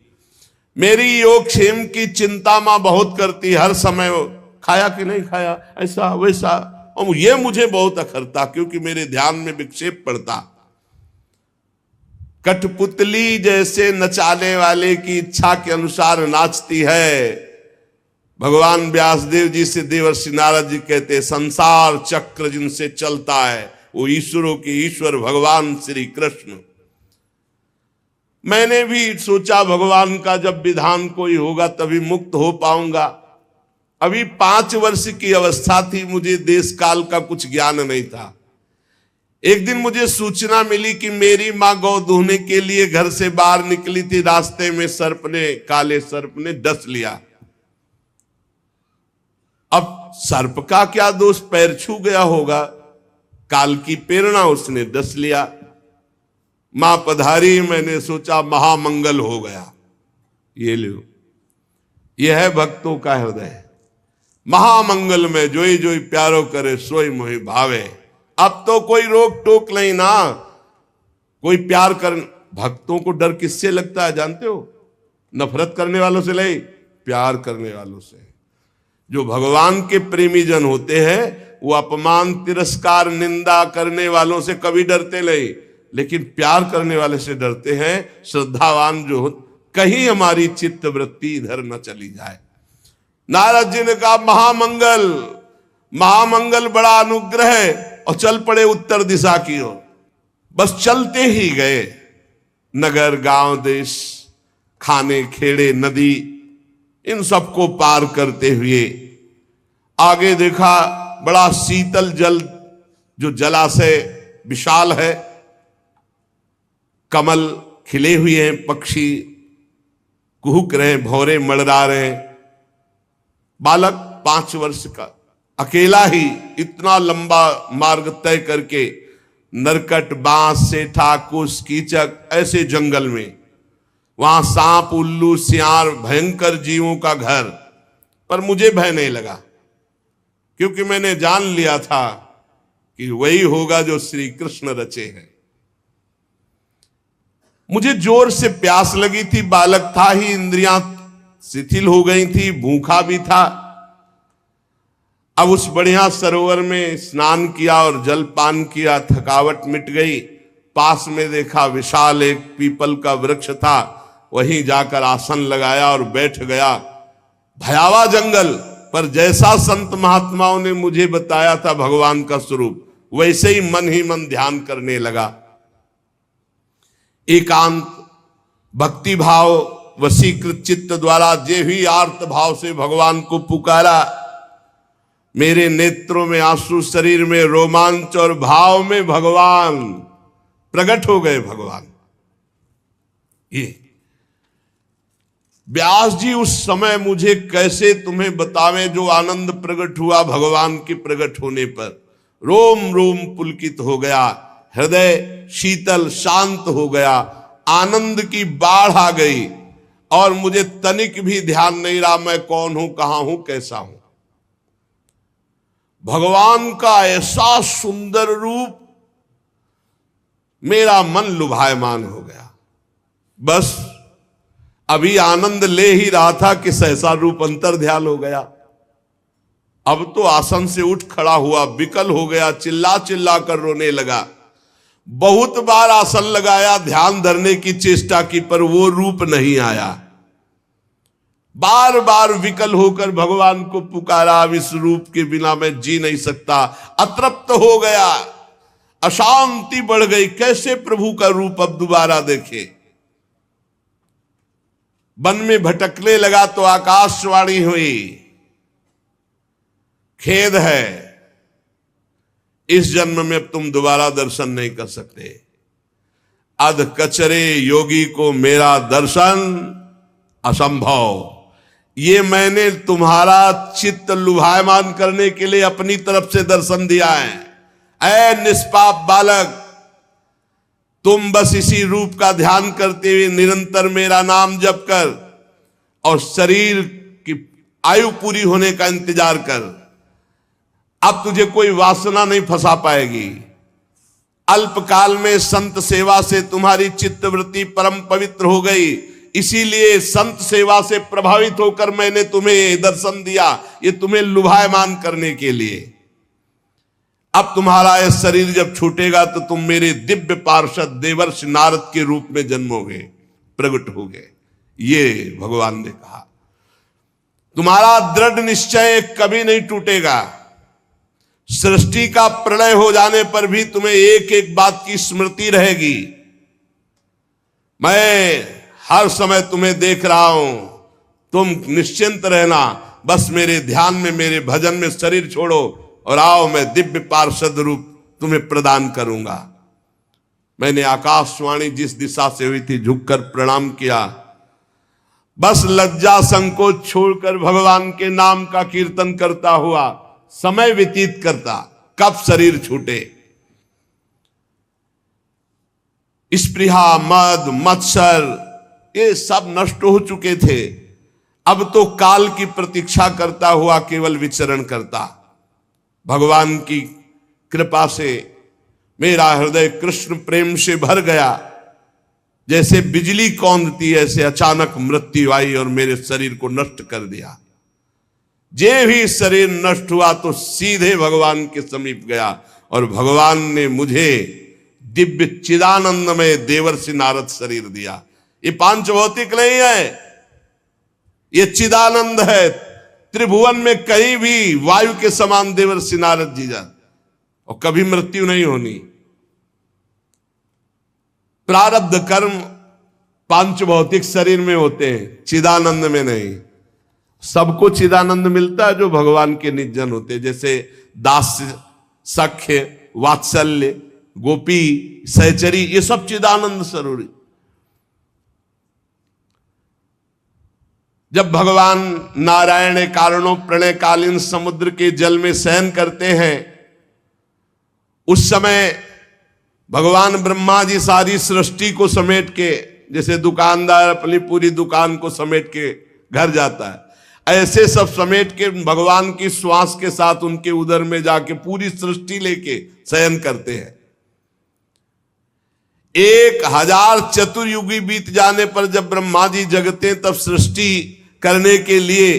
मेरी योग क्षेम की चिंता मां बहुत करती, हर समय खाया कि नहीं खाया, ऐसा वैसा, और ये मुझे बहुत अखरता, क्योंकि मेरे ध्यान में विक्षेप पड़ता। कठपुतली जैसे नचाने वाले की इच्छा के अनुसार नाचती है। भगवान व्यासदेव जी से देवर्षि नारद जी कहते, संसार चक्र जिनसे चलता है वो ईश्वरों के ईश्वर भगवान श्री कृष्ण। मैंने भी सोचा भगवान का जब विधान कोई होगा तभी मुक्त हो पाऊंगा। अभी 5 वर्ष की अवस्था थी, मुझे देश काल का कुछ ज्ञान नहीं था। एक दिन मुझे सूचना मिली कि मेरी मां गौ दूहने के लिए घर से बाहर निकली थी, रास्ते में काले सर्प ने डस लिया। अब सर्प का क्या दोष, पैर छू गया होगा, काल की प्रेरणा, उसने डस लिया। मां पधारी, मैंने सोचा महामंगल हो गया। ये लो, यह है भक्तों का हृदय। महामंगल में जोई जोई प्यारो करे, सोई मोहि भावे। अब तो कोई रोक टोक नहीं ना, कोई प्यार कर। भक्तों को डर किससे लगता है जानते हो? नफरत करने वालों से नहीं, प्यार करने वालों से। जो भगवान के प्रेमी जन होते हैं वो अपमान तिरस्कार निंदा करने वालों से कभी डरते नहीं, लेकिन प्यार करने वाले से डरते हैं। श्रद्धावान जो हो, कहीं हमारी चित्त वृत्ति इधर न चली जाए। नारद जी ने कहा महामंगल, महामंगल, बड़ा अनुग्रह है, और चल पड़े उत्तर दिशा की ओर। बस चलते ही गए, नगर गांव देश, खाने खेड़े नदी, इन सबको पार करते हुए आगे देखा बड़ा शीतल जल, जो जलाशय विशाल है, कमल खिले हुए हैं, पक्षी कुहुक रहे, भौरे मड़रा रहे। बालक 5 वर्ष का अकेला ही इतना लंबा मार्ग तय करके, नरकट बांस सेठा कुश कीचक ऐसे जंगल में, वहां सांप उल्लू सियार भयंकर जीवों का घर, पर मुझे भय नहीं लगा, क्योंकि मैंने जान लिया था कि वही होगा जो श्री कृष्ण रचे हैं। मुझे जोर से प्यास लगी थी, बालक था ही, इंद्रियां शिथिल हो गई थी, भूखा भी था। अब उस बढ़िया सरोवर में स्नान किया और जल पान किया, थकावट मिट गई। पास में देखा विशाल एक पीपल का वृक्ष था, वहीं जाकर आसन लगाया और बैठ गया। भयावह जंगल, पर जैसा संत महात्माओं ने मुझे बताया था भगवान का स्वरूप, वैसे ही मन ध्यान करने लगा। एकांत भक्ति भाव वशीकृत चित्त द्वारा जे भी आर्त भाव से भगवान को पुकारा, मेरे नेत्रों में आंसू, शरीर में रोमांच और भाव में भगवान प्रकट हो गए। भगवान ये व्यास जी उस समय मुझे कैसे तुम्हें बतावें जो आनंद प्रकट हुआ भगवान के प्रकट होने पर। रोम रोम पुलकित हो गया, हृदय शीतल शांत हो गया, आनंद की बाढ़ आ गई, और मुझे तनिक भी ध्यान नहीं रहा मैं कौन हूं, कहां हूं, कैसा हूं। भगवान का ऐसा सुंदर रूप, मेरा मन लुभायमान हो गया। बस अभी आनंद ले ही रहा था कि सहसा रूप अंतर ध्यान हो गया। अब तो आसन से उठ खड़ा हुआ, विकल हो गया, चिल्ला चिल्ला कर रोने लगा। बहुत बार आसन लगाया, ध्यान धरने की चेष्टा की, पर वो रूप नहीं आया। बार बार विकल होकर भगवान को पुकारा, अब इस रूप के बिना मैं जी नहीं सकता। अतृप्त हो गया, अशांति बढ़ गई, कैसे प्रभु का रूप अब दोबारा देखे। वन में भटकने लगा तो आकाशवाणी हुई, खेद है, इस जन्म में अब तुम दोबारा दर्शन नहीं कर सकते। अध कचरे योगी को मेरा दर्शन असंभव। ये मैंने तुम्हारा चित्त लुभायमान करने के लिए अपनी तरफ से दर्शन दिया है। ऐ निष्पाप बालक, तुम बस इसी रूप का ध्यान करते हुए निरंतर मेरा नाम जप कर और शरीर की आयु पूरी होने का इंतजार कर। अब तुझे कोई वासना नहीं फंसा पाएगी। अल्पकाल में संत सेवा से तुम्हारी चित्तवृत्ति परम पवित्र हो गई, इसीलिए संत सेवा से प्रभावित होकर मैंने तुम्हें दर्शन दिया, ये तुम्हें लुभायमान करने के लिए। अब तुम्हारा यह शरीर जब छूटेगा तो तुम मेरे दिव्य पार्षद देवर्षि नारद के रूप में जन्मोगे, प्रकट होगे। ये भगवान ने कहा। तुम्हारा दृढ़ निश्चय कभी नहीं टूटेगा। सृष्टि का प्रलय हो जाने पर भी तुम्हें एक एक बात की स्मृति रहेगी। मैं हर समय तुम्हें देख रहा हूं, तुम निश्चिंत रहना, बस मेरे ध्यान में, मेरे भजन में शरीर छोड़ो और आओ, मैं दिव्य पार्षद रूप तुम्हें प्रदान करूंगा। मैंने आकाशवाणी जिस दिशा से हुई थी झुककर प्रणाम किया। बस लज्जा संकोच छोड़कर भगवान के नाम का कीर्तन करता हुआ समय व्यतीत करता, कब शरीर छूटे। स्पृहा, मद, मत्सर ये सब नष्ट हो चुके थे। अब तो काल की प्रतीक्षा करता हुआ केवल विचरण करता। भगवान की कृपा से मेरा हृदय कृष्ण प्रेम से भर गया। जैसे बिजली कौंधती है, ऐसे अचानक मृत्यु आई और मेरे शरीर को नष्ट कर दिया। जे भी शरीर नष्ट हुआ तो सीधे भगवान के समीप गया और भगवान ने मुझे दिव्य चिदानंदमय देवर्षि नारद शरीर दिया। ये पांच भौतिक नहीं है, ये चिदानंद है। त्रिभुवन में कहीं भी वायु के समान देवर्षि नारद जी जाते और कभी मृत्यु नहीं होनी। प्रारब्ध कर्म पांच भौतिक शरीर में होते हैं, चिदानंद में नहीं। सबको चिदानंद मिलता है जो भगवान के निजन होते, जैसे दास्य, सख्य, वात्सल्य, गोपी, सहचरी, ये सब चिदानंद स्वरूप। जब भगवान नारायण कारणों प्रणयकालीन समुद्र के जल में शयन करते हैं, उस समय भगवान ब्रह्मा जी सारी सृष्टि को समेट के, जैसे दुकानदार अपनी पूरी दुकान को समेट के घर जाता है, ऐसे सब समेट के भगवान की श्वास के साथ उनके उदर में जाके पूरी सृष्टि लेके शयन करते हैं। 1000 चतुर्युगी बीत जाने पर जब ब्रह्मा जी जगते तब सृष्टि करने के लिए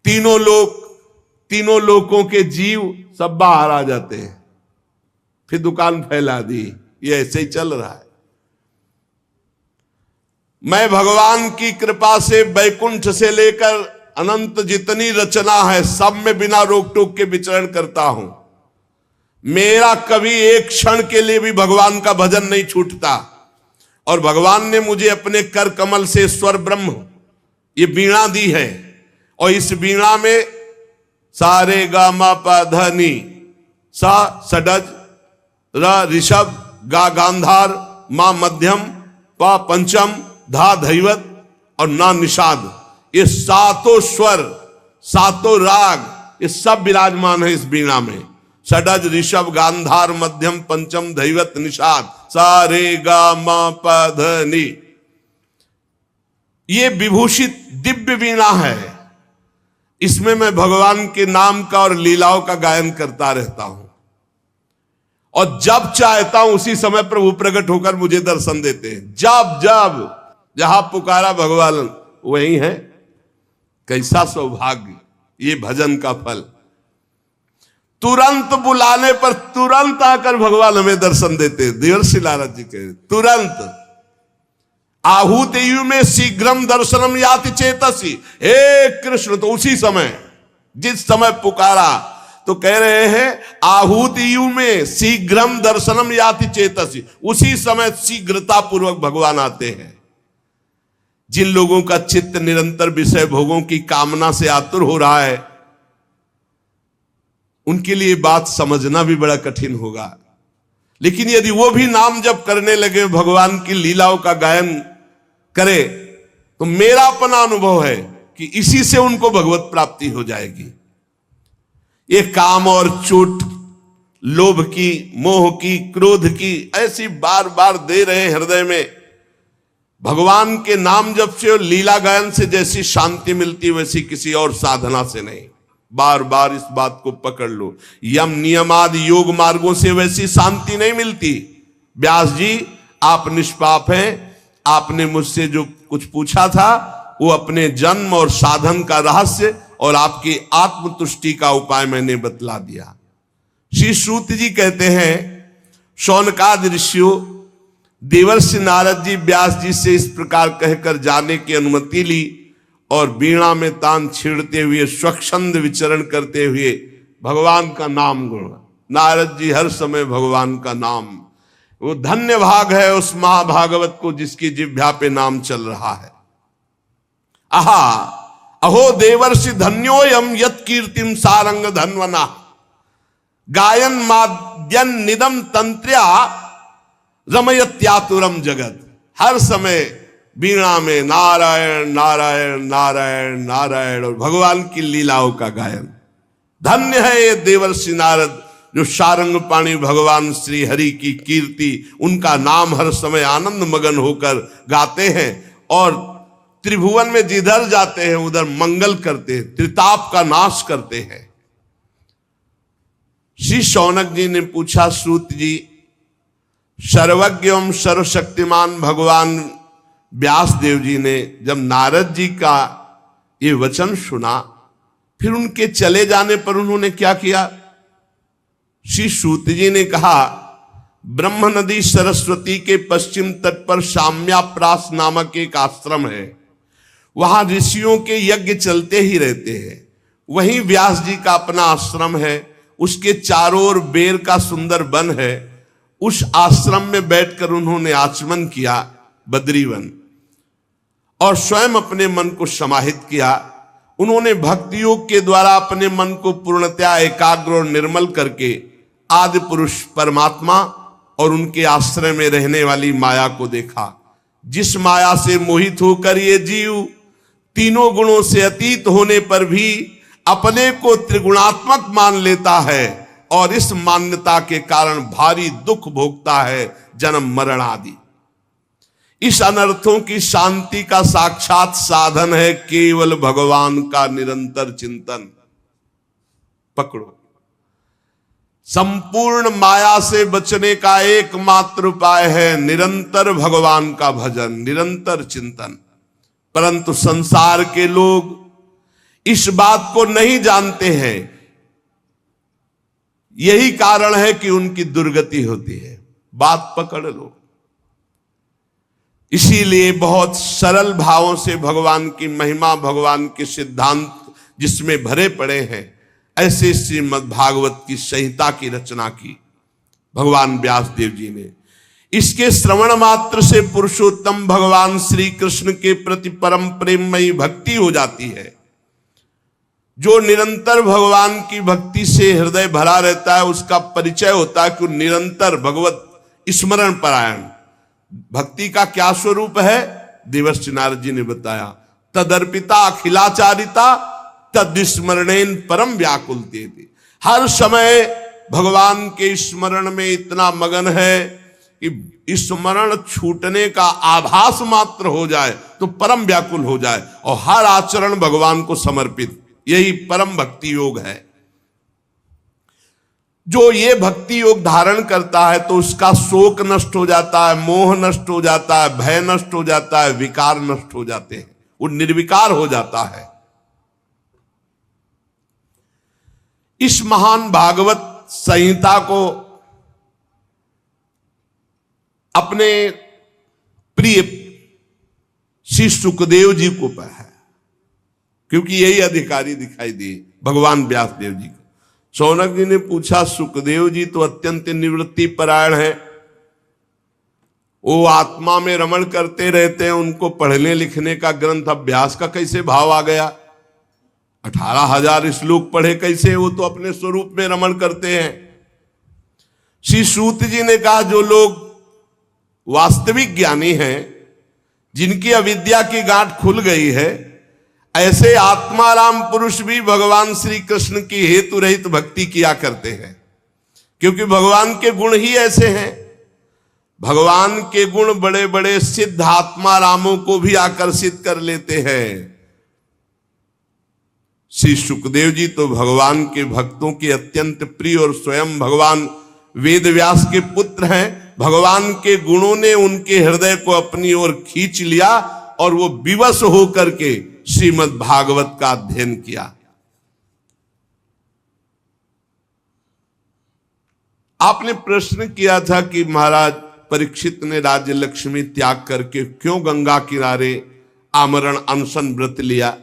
तीनों लोकों के जीव सब बाहर आ जाते हैं। फिर दुकान फैला दी। ये ऐसे ही चल रहा है। मैं भगवान की कृपा से वैकुंठ से लेकर अनंत जितनी रचना है सब में बिना रोक टोक के विचरण करता हूं। मेरा कभी एक क्षण के लिए भी भगवान का भजन नहीं छूटता। और भगवान ने मुझे अपने कर कमल से स्वर ब्रह्म ये वीणा दी है, और इस वीणा में सा रे गा मा पा ध नी, सा षडज, र ऋषभ, गा गांधार, मा मध्यम, पा पंचम, धा धैवत और ना निषाद, ये सातों स्वर, सातों राग, ये सब विराजमान है इस वीणा में। षडज, ऋषभ, गांधार, मध्यम, पंचम, धैवत, निषाद, सा रे गा मा पा ध नी। ये विभूषित दिव्य वीणा है। इसमें मैं भगवान के नाम का और लीलाओं का गायन करता रहता हूं, और जब चाहता हूं उसी समय प्रभु प्रकट होकर मुझे दर्शन देते हैं। जब जब जहां पुकारा भगवान वही है। कैसा सौभाग्य, ये भजन का फल। तुरंत बुलाने पर तुरंत आकर भगवान हमें दर्शन देते हैं। देवर्षि नारद जी कह तुरंत आहूत यु में शीघ्रम दर्शनम याति चेतसी। हे कृष्ण, तो उसी समय जिस समय पुकारा तो कह रहे हैं आहूत यु में शीघ्रम दर्शनम याति चेतसी। उसी समय शीघ्रता पूर्वक भगवान आते हैं। जिन लोगों का चित्त निरंतर विषय भोगों की कामना से आतुर हो रहा है, उनके लिए बात समझना भी बड़ा कठिन होगा। लेकिन यदि वो भी नाम जप करने लगे, भगवान की लीलाओं का गायन करे, तो मेरा अपना अनुभव है कि इसी से उनको भगवत प्राप्ति हो जाएगी। ये काम और चोट लोभ की, मोह की, क्रोध की, ऐसी बार बार दे रहे हैं हृदय में। भगवान के नाम जप से और लीला गायन से जैसी शांति मिलती वैसी किसी और साधना से नहीं। बार बार इस बात को पकड़ लो। यम नियम आदि योग मार्गों से वैसी शांति नहीं मिलती। व्यास जी, आप निष्पाप हैं। आपने मुझसे जो कुछ पूछा था वो अपने जन्म और साधन का रहस्य और आपकी आत्मतुष्टि का उपाय मैंने बतला दिया। श्री सूत जी कहते हैं, शौनकादि ऋषियों, देवर्षि नारद जी व्यास जी से इस प्रकार कहकर जाने की अनुमति ली और वीणा में तान छेड़ते हुए स्वच्छंद विचरण करते हुए भगवान का नाम गुण। नारद जी हर समय भगवान का नाम, वो धन्य भाग है उस महाभागवत को जिसकी जिह्वा पे नाम चल रहा है। आहा अहो देवर्षि धन्योयम यत कीर्तिम सारंग धन्वना गायन माद्यन निदम तंत्र्या रमयत्यातुरम जगत। हर समय वीणा में नारायण नारायण नारायण नारायण और भगवान की लीलाओं का गायन। धन्य है ये देवर्षि नारद जो सारंग पाणी भगवान श्री हरि की कीर्ति, उनका नाम हर समय आनंद मगन होकर गाते हैं और त्रिभुवन में जिधर जाते हैं उधर मंगल करते हैं, त्रिताप का नाश करते हैं। श्री शौनक जी ने पूछा, सूत जी, सर्वज्ञ एवं सर्वशक्तिमान भगवान व्यास देव जी ने जब नारद जी का ये वचन सुना, फिर उनके चले जाने पर उन्होंने क्या किया? श्री सूत जी ने कहा, ब्रह्म नदी सरस्वती के पश्चिम तट पर साम्याप्रास नामक एक आश्रम है। वहां ऋषियों के यज्ञ चलते ही रहते हैं। वहीं व्यास जी का अपना आश्रम है। उसके चारों ओर बेर का सुंदर वन है। उस आश्रम में बैठकर उन्होंने आचमन किया, बद्रीवन, और स्वयं अपने मन को समाहित किया। उन्होंने भक्ति योग के द्वारा अपने मन को पूर्णतया एकाग्र और निर्मल करके आदि पुरुष परमात्मा और उनके आश्रय में रहने वाली माया को देखा, जिस माया से मोहित होकर ये जीव तीनों गुणों से अतीत होने पर भी अपने को त्रिगुणात्मक मान लेता है और इस मान्यता के कारण भारी दुख भोगता है, जन्म मरण आदि। इस अनर्थों की शांति का साक्षात साधन है केवल भगवान का निरंतर चिंतन। पकड़ो, संपूर्ण माया से बचने का एकमात्र उपाय है निरंतर भगवान का भजन, निरंतर चिंतन। परंतु संसार के लोग इस बात को नहीं जानते हैं। यही कारण है कि उनकी दुर्गति होती है। बात पकड़ लो। इसीलिए बहुत सरल भावों से भगवान की महिमा, भगवान के सिद्धांत जिसमें भरे पड़े हैं, ऐसे श्रीमद् भागवत की संहिता की रचना की भगवान व्यास देव जी ने। इसके श्रवण मात्र से पुरुषोत्तम भगवान श्री कृष्ण के प्रति परम प्रेममयी भक्ति हो जाती है। जो निरंतर भगवान की भक्ति से हृदय भरा रहता है, उसका परिचय होता है कि निरंतर भगवत स्मरण परायण। भक्ति का क्या स्वरूप है? देवर्षि नारद जी ने बताया, तदर्पिता अखिलाचारिता तद्स्मरणेन परम व्याकुलते। हर समय भगवान के स्मरण में इतना मगन है कि स्मरण छूटने का आभास मात्र हो जाए तो परम व्याकुल हो जाए और हर आचरण भगवान को समर्पित। यही परम भक्ति योग है। जो ये भक्ति योग धारण करता है तो उसका शोक नष्ट हो जाता है, मोह नष्ट हो जाता है, भय नष्ट हो जाता है, विकार नष्ट हो जाते हैं, वो निर्विकार हो जाता है। इस महान भागवत संहिता को अपने प्रिय श्री सुखदेव जी को पढ़ा, क्योंकि यही अधिकारी दिखाई दिए भगवान व्यास देव जी को। शौनक जी ने पूछा, सुखदेव जी तो अत्यंत निवृत्ति परायण है, वो आत्मा में रमण करते रहते हैं, उनको पढ़ने लिखने का ग्रंथ अभ्यास का कैसे भाव आ गया? 18,000 श्लोक पढ़े कैसे? वो तो अपने स्वरूप में रमण करते हैं। श्री सूत जी ने कहा, जो लोग वास्तविक ज्ञानी हैं, जिनकी अविद्या की गांठ खुल गई है, ऐसे आत्माराम पुरुष भी भगवान श्री कृष्ण की हेतु रहित भक्ति किया करते हैं। क्योंकि भगवान के गुण ही ऐसे हैं। भगवान के गुण बड़े बड़े सिद्ध आत्मा रामों को भी आकर्षित कर लेते हैं। श्री सुखदेव जी तो भगवान के भक्तों के अत्यंत प्रिय और स्वयं भगवान वेद व्यास के पुत्र हैं। भगवान के गुणों ने उनके हृदय को अपनी ओर खींच लिया और वो विवश होकर के श्रीमद् भागवत का अध्ययन किया। आपने प्रश्न किया था कि महाराज परीक्षित ने राज्य लक्ष्मी त्याग करके क्यों गंगा किनारे आमरण अनशन व्रत लिया।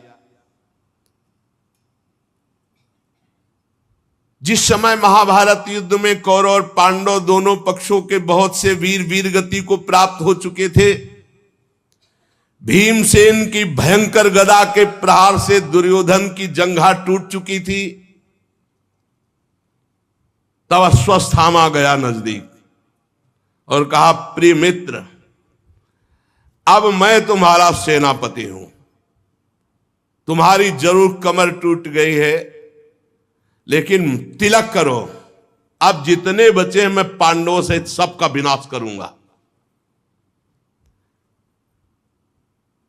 जिस समय महाभारत युद्ध में कौरव और पांडव दोनों पक्षों के बहुत से वीर वीर गति को प्राप्त हो चुके थे, भीमसेन की भयंकर गदा के प्रहार से दुर्योधन की जंघा टूट चुकी थी, तब अश्वत्थामा गया नजदीक और कहा, प्रिय मित्र, अब मैं तुम्हारा सेनापति हूं, तुम्हारी जरूर कमर टूट गई है, लेकिन तिलक करो, अब जितने बचे हैं मैं पांडवों से सबका विनाश करूंगा।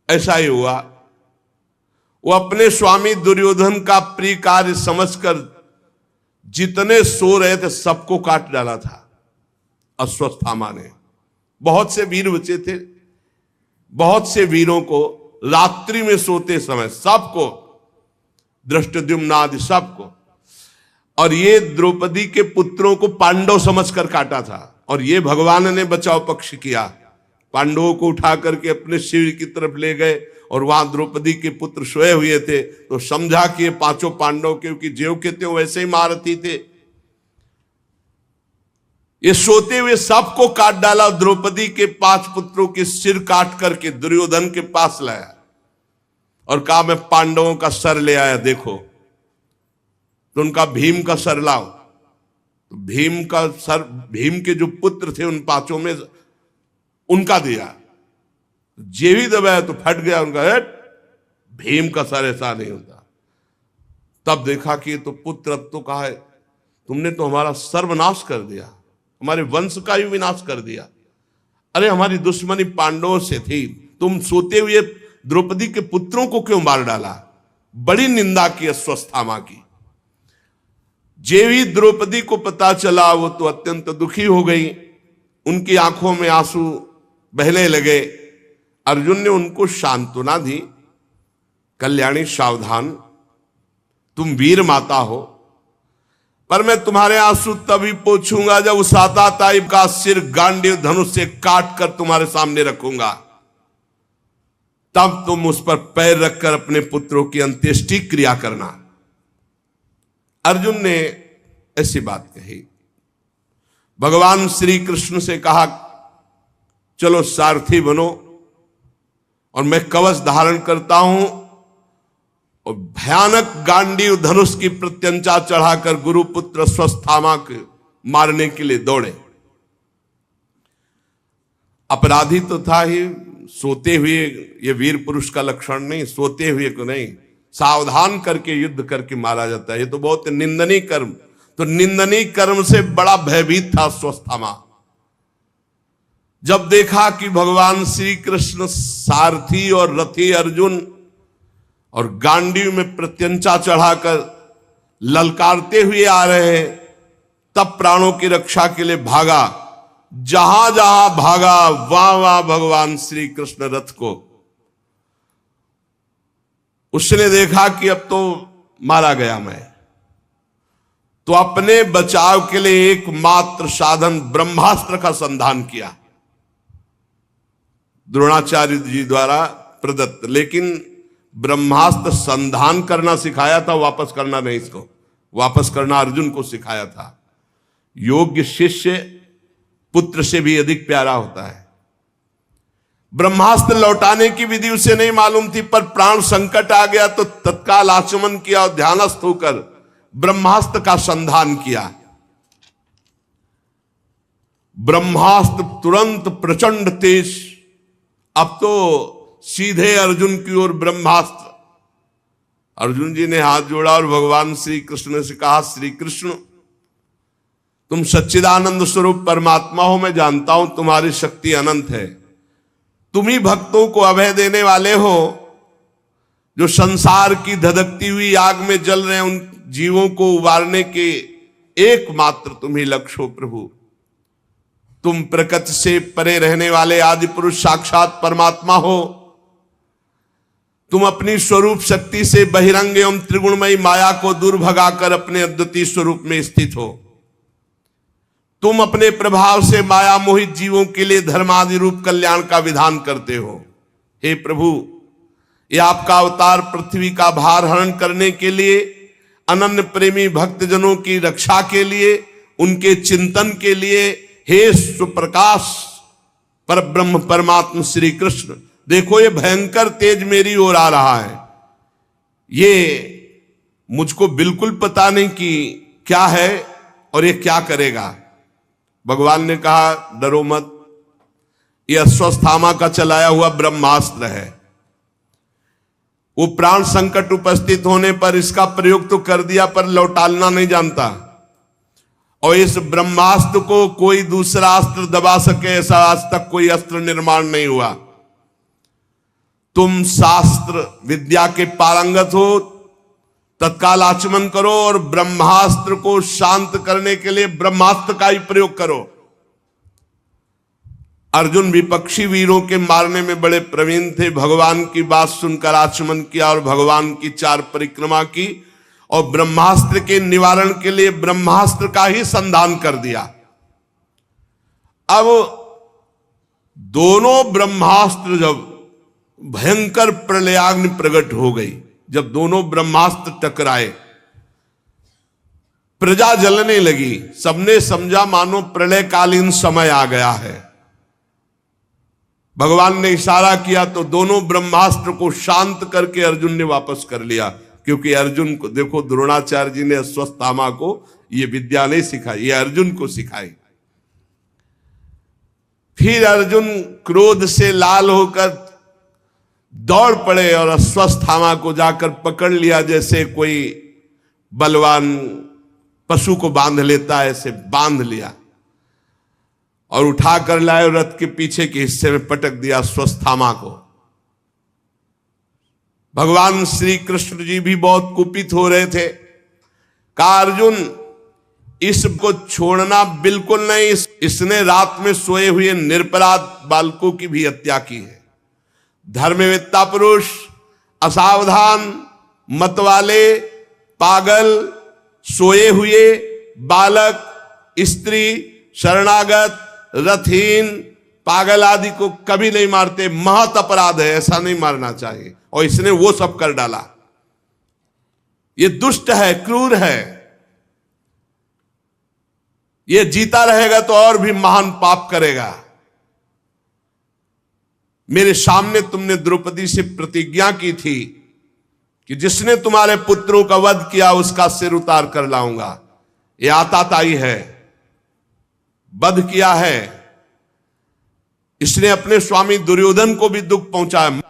ऐसा ही हुआ। वो अपने स्वामी दुर्योधन का प्रिय कार्य समझकर जितने सो रहे थे सबको काट डाला था अश्वत्थामा ने। बहुत से वीर बचे थे, बहुत से वीरों को रात्रि में सोते समय सबको, धृष्टद्युम्न आदि सबको, और ये द्रौपदी के पुत्रों को पांडव समझकर काटा था। और ये भगवान ने बचाव पक्ष किया, पांडवों को उठा करके अपने शिविर की तरफ ले गए और वहां द्रौपदी के पुत्र सोए हुए थे, तो समझा कि ये पांचों पांडव, क्योंकि ज्यों के त्यों वैसे ही महारथी थे, ये सोते हुए सबको काट डाला। द्रौपदी के 5 पुत्रों के सिर काट करके दुर्योधन के पास लाया और कहा, मैं पांडवों का सर ले आया, देखो। तो उनका भीम का सर लाओ। तो भीम का सर, भीम के जो पुत्र थे उन 5 में उनका दिया, जेवी दबाया तो फट गया उनका हेड। भीम का सर ऐसा नहीं होता। तब देखा कि ये तो पुत्र, अब तो कहा है तुमने तो हमारा सर्वनाश कर दिया, हमारे वंश का ही विनाश कर दिया। अरे हमारी दुश्मनी पांडवों से थी, तुम सोते हुए द्रौपदी के पुत्रों को क्यों मार डाला। बड़ी निंदा की अश्वत्थामा की। जेवी द्रौपदी को पता चला, वो तो अत्यंत दुखी हो गई, उनकी आंखों में आंसू बहने लगे। अर्जुन ने उनको सांत्वना दी, कल्याणी सावधान, तुम वीर माता हो, पर मैं तुम्हारे आंसू तभी पोंछूंगा जब उस आताताई का सिर गांडीव धनुष से काट कर तुम्हारे सामने रखूंगा, तब तुम उस पर पैर रखकर अपने पुत्रों की अंत्येष्टि क्रिया करना। अर्जुन ने ऐसी बात कही। भगवान श्री कृष्ण से कहा, चलो सारथी बनो और मैं कवच धारण करता हूं, और भयानक गांडीव धनुष की प्रत्यंचा चढ़ाकर गुरुपुत्र अश्वत्थामा को मारने के लिए दौड़े। अपराधी तो था ही, सोते हुए, ये वीर पुरुष का लक्षण नहीं, सोते हुए को नहीं, सावधान करके युद्ध करके मारा जाता है। ये तो बहुत निंदनीय कर्म। तो निंदनीय कर्म से बड़ा भयभीत था अश्वत्थामा। जब देखा कि भगवान श्री कृष्ण सारथी और रथी अर्जुन और गांडीव में प्रत्यंचा चढ़ाकर ललकारते हुए आ रहे हैं, तब प्राणों की रक्षा के लिए भागा। जहां जहां भागा वहां वहां भगवान श्री कृष्ण रथ को, उसने देखा कि अब तो मारा गया मैं, तो अपने बचाव के लिए एकमात्र साधन ब्रह्मास्त्र का संधान किया, द्रोणाचार्य जी द्वारा प्रदत्त। लेकिन ब्रह्मास्त्र संधान करना सिखाया था, वापस करना नहीं। इसको वापस करना अर्जुन को सिखाया था। योग्य शिष्य पुत्र से भी अधिक प्यारा होता है। ब्रह्मास्त्र लौटाने की विधि उसे नहीं मालूम थी, पर प्राण संकट आ गया तो तत्काल आचमन किया और ध्यानस्थ होकर ब्रह्मास्त्र का संधान किया। ब्रह्मास्त्र तुरंत प्रचंड तेज, अब तो सीधे अर्जुन की ओर ब्रह्मास्त्र। अर्जुन जी ने हाथ जोड़ा और भगवान श्री कृष्ण से कहा, श्री कृष्ण तुम सच्चिदानंद स्वरूप परमात्मा हो, मैं जानता हूं तुम्हारी शक्ति अनंत है। तुम ही भक्तों को अभय देने वाले हो, जो संसार की धधकती हुई आग में जल रहे उन जीवों को उबारने के एकमात्र तुम ही लक्ष्य हो प्रभु। तुम प्रकृति से परे रहने वाले आदि पुरुष साक्षात परमात्मा हो। तुम अपनी स्वरूप शक्ति से बहिरंग एवं त्रिगुणमयी माया को दूर भगाकर अपने अद्वितीय स्वरूप में स्थित हो। तुम अपने प्रभाव से माया मोहित जीवों के लिए धर्मादि रूप कल्याण का विधान करते हो। हे प्रभु, ये आपका अवतार पृथ्वी का भार हरण करने के लिए, अनन्य प्रेमी भक्तजनों की रक्षा के लिए, उनके चिंतन के लिए, हे सुप्रकाश पर ब्रह्म परमात्मा श्री कृष्ण, देखो ये भयंकर तेज मेरी ओर आ रहा है। ये मुझको बिल्कुल पता नहीं कि क्या है और ये क्या करेगा। भगवान ने कहा डरो मत, ये अश्वत्थामा का चलाया हुआ ब्रह्मास्त्र है। वो प्राण संकट उपस्थित होने पर इसका प्रयोग तो कर दिया पर लौटालना नहीं जानता, और इस ब्रह्मास्त्र को कोई दूसरा अस्त्र दबा सके ऐसा आज तक कोई अस्त्र निर्माण नहीं हुआ। तुम शास्त्र विद्या के पारंगत हो, तत्काल आचमन करो और ब्रह्मास्त्र को शांत करने के लिए ब्रह्मास्त्र का ही प्रयोग करो। अर्जुन विपक्षी वीरों के मारने में बड़े प्रवीण थे। भगवान की बात सुनकर आचमन किया और भगवान की 4 परिक्रमा की और ब्रह्मास्त्र के निवारण के लिए ब्रह्मास्त्र का ही संधान कर दिया। अब दोनों ब्रह्मास्त्र जब भयंकर प्रलयाग्नि प्रकट हो गई, जब दोनों ब्रह्मास्त्र टकराए, प्रजा जलने लगी। सबने समझा मानो प्रलयकालीन समय आ गया है। भगवान ने इशारा किया तो दोनों ब्रह्मास्त्र को शांत करके अर्जुन ने वापस कर लिया, क्योंकि अर्जुन को देखो, द्रोणाचार्य जी ने अश्वत्थामा को ये विद्या नहीं सिखाई, ये अर्जुन को सिखाई। फिर अर्जुन क्रोध से लाल होकर दौड़ पड़े और अश्वत्थामा को जाकर पकड़ लिया, जैसे कोई बलवान पशु को बांध लेता है, ऐसे बांध लिया और उठाकर लाए और रथ के पीछे के हिस्से में पटक दिया अश्वत्थामा को। भगवान श्री कृष्ण जी भी बहुत कुपित हो रहे थे। कहा अर्जुन, इसको छोड़ना बिल्कुल नहीं, इसने रात में सोए हुए निरपराध बालकों की भी हत्या की है। धर्मवेत्ता पुरुष, असावधान, मतवाले, पागल, सोए हुए बालक, स्त्री, शरणागत, रथहीन, पागल आदि को कभी नहीं मारते। महत अपराध है, ऐसा नहीं मारना चाहिए, और इसने वो सब कर डाला। ये दुष्ट है, क्रूर है। ये जीता रहेगा तो और भी महान पाप करेगा। मेरे सामने तुमने द्रौपदी से प्रतिज्ञा की थी कि जिसने तुम्हारे पुत्रों का वध किया उसका सिर उतार कर लाऊंगा। ये आताताई है, वध किया है। इसने अपने स्वामी दुर्योधन को भी दुख पहुंचाया।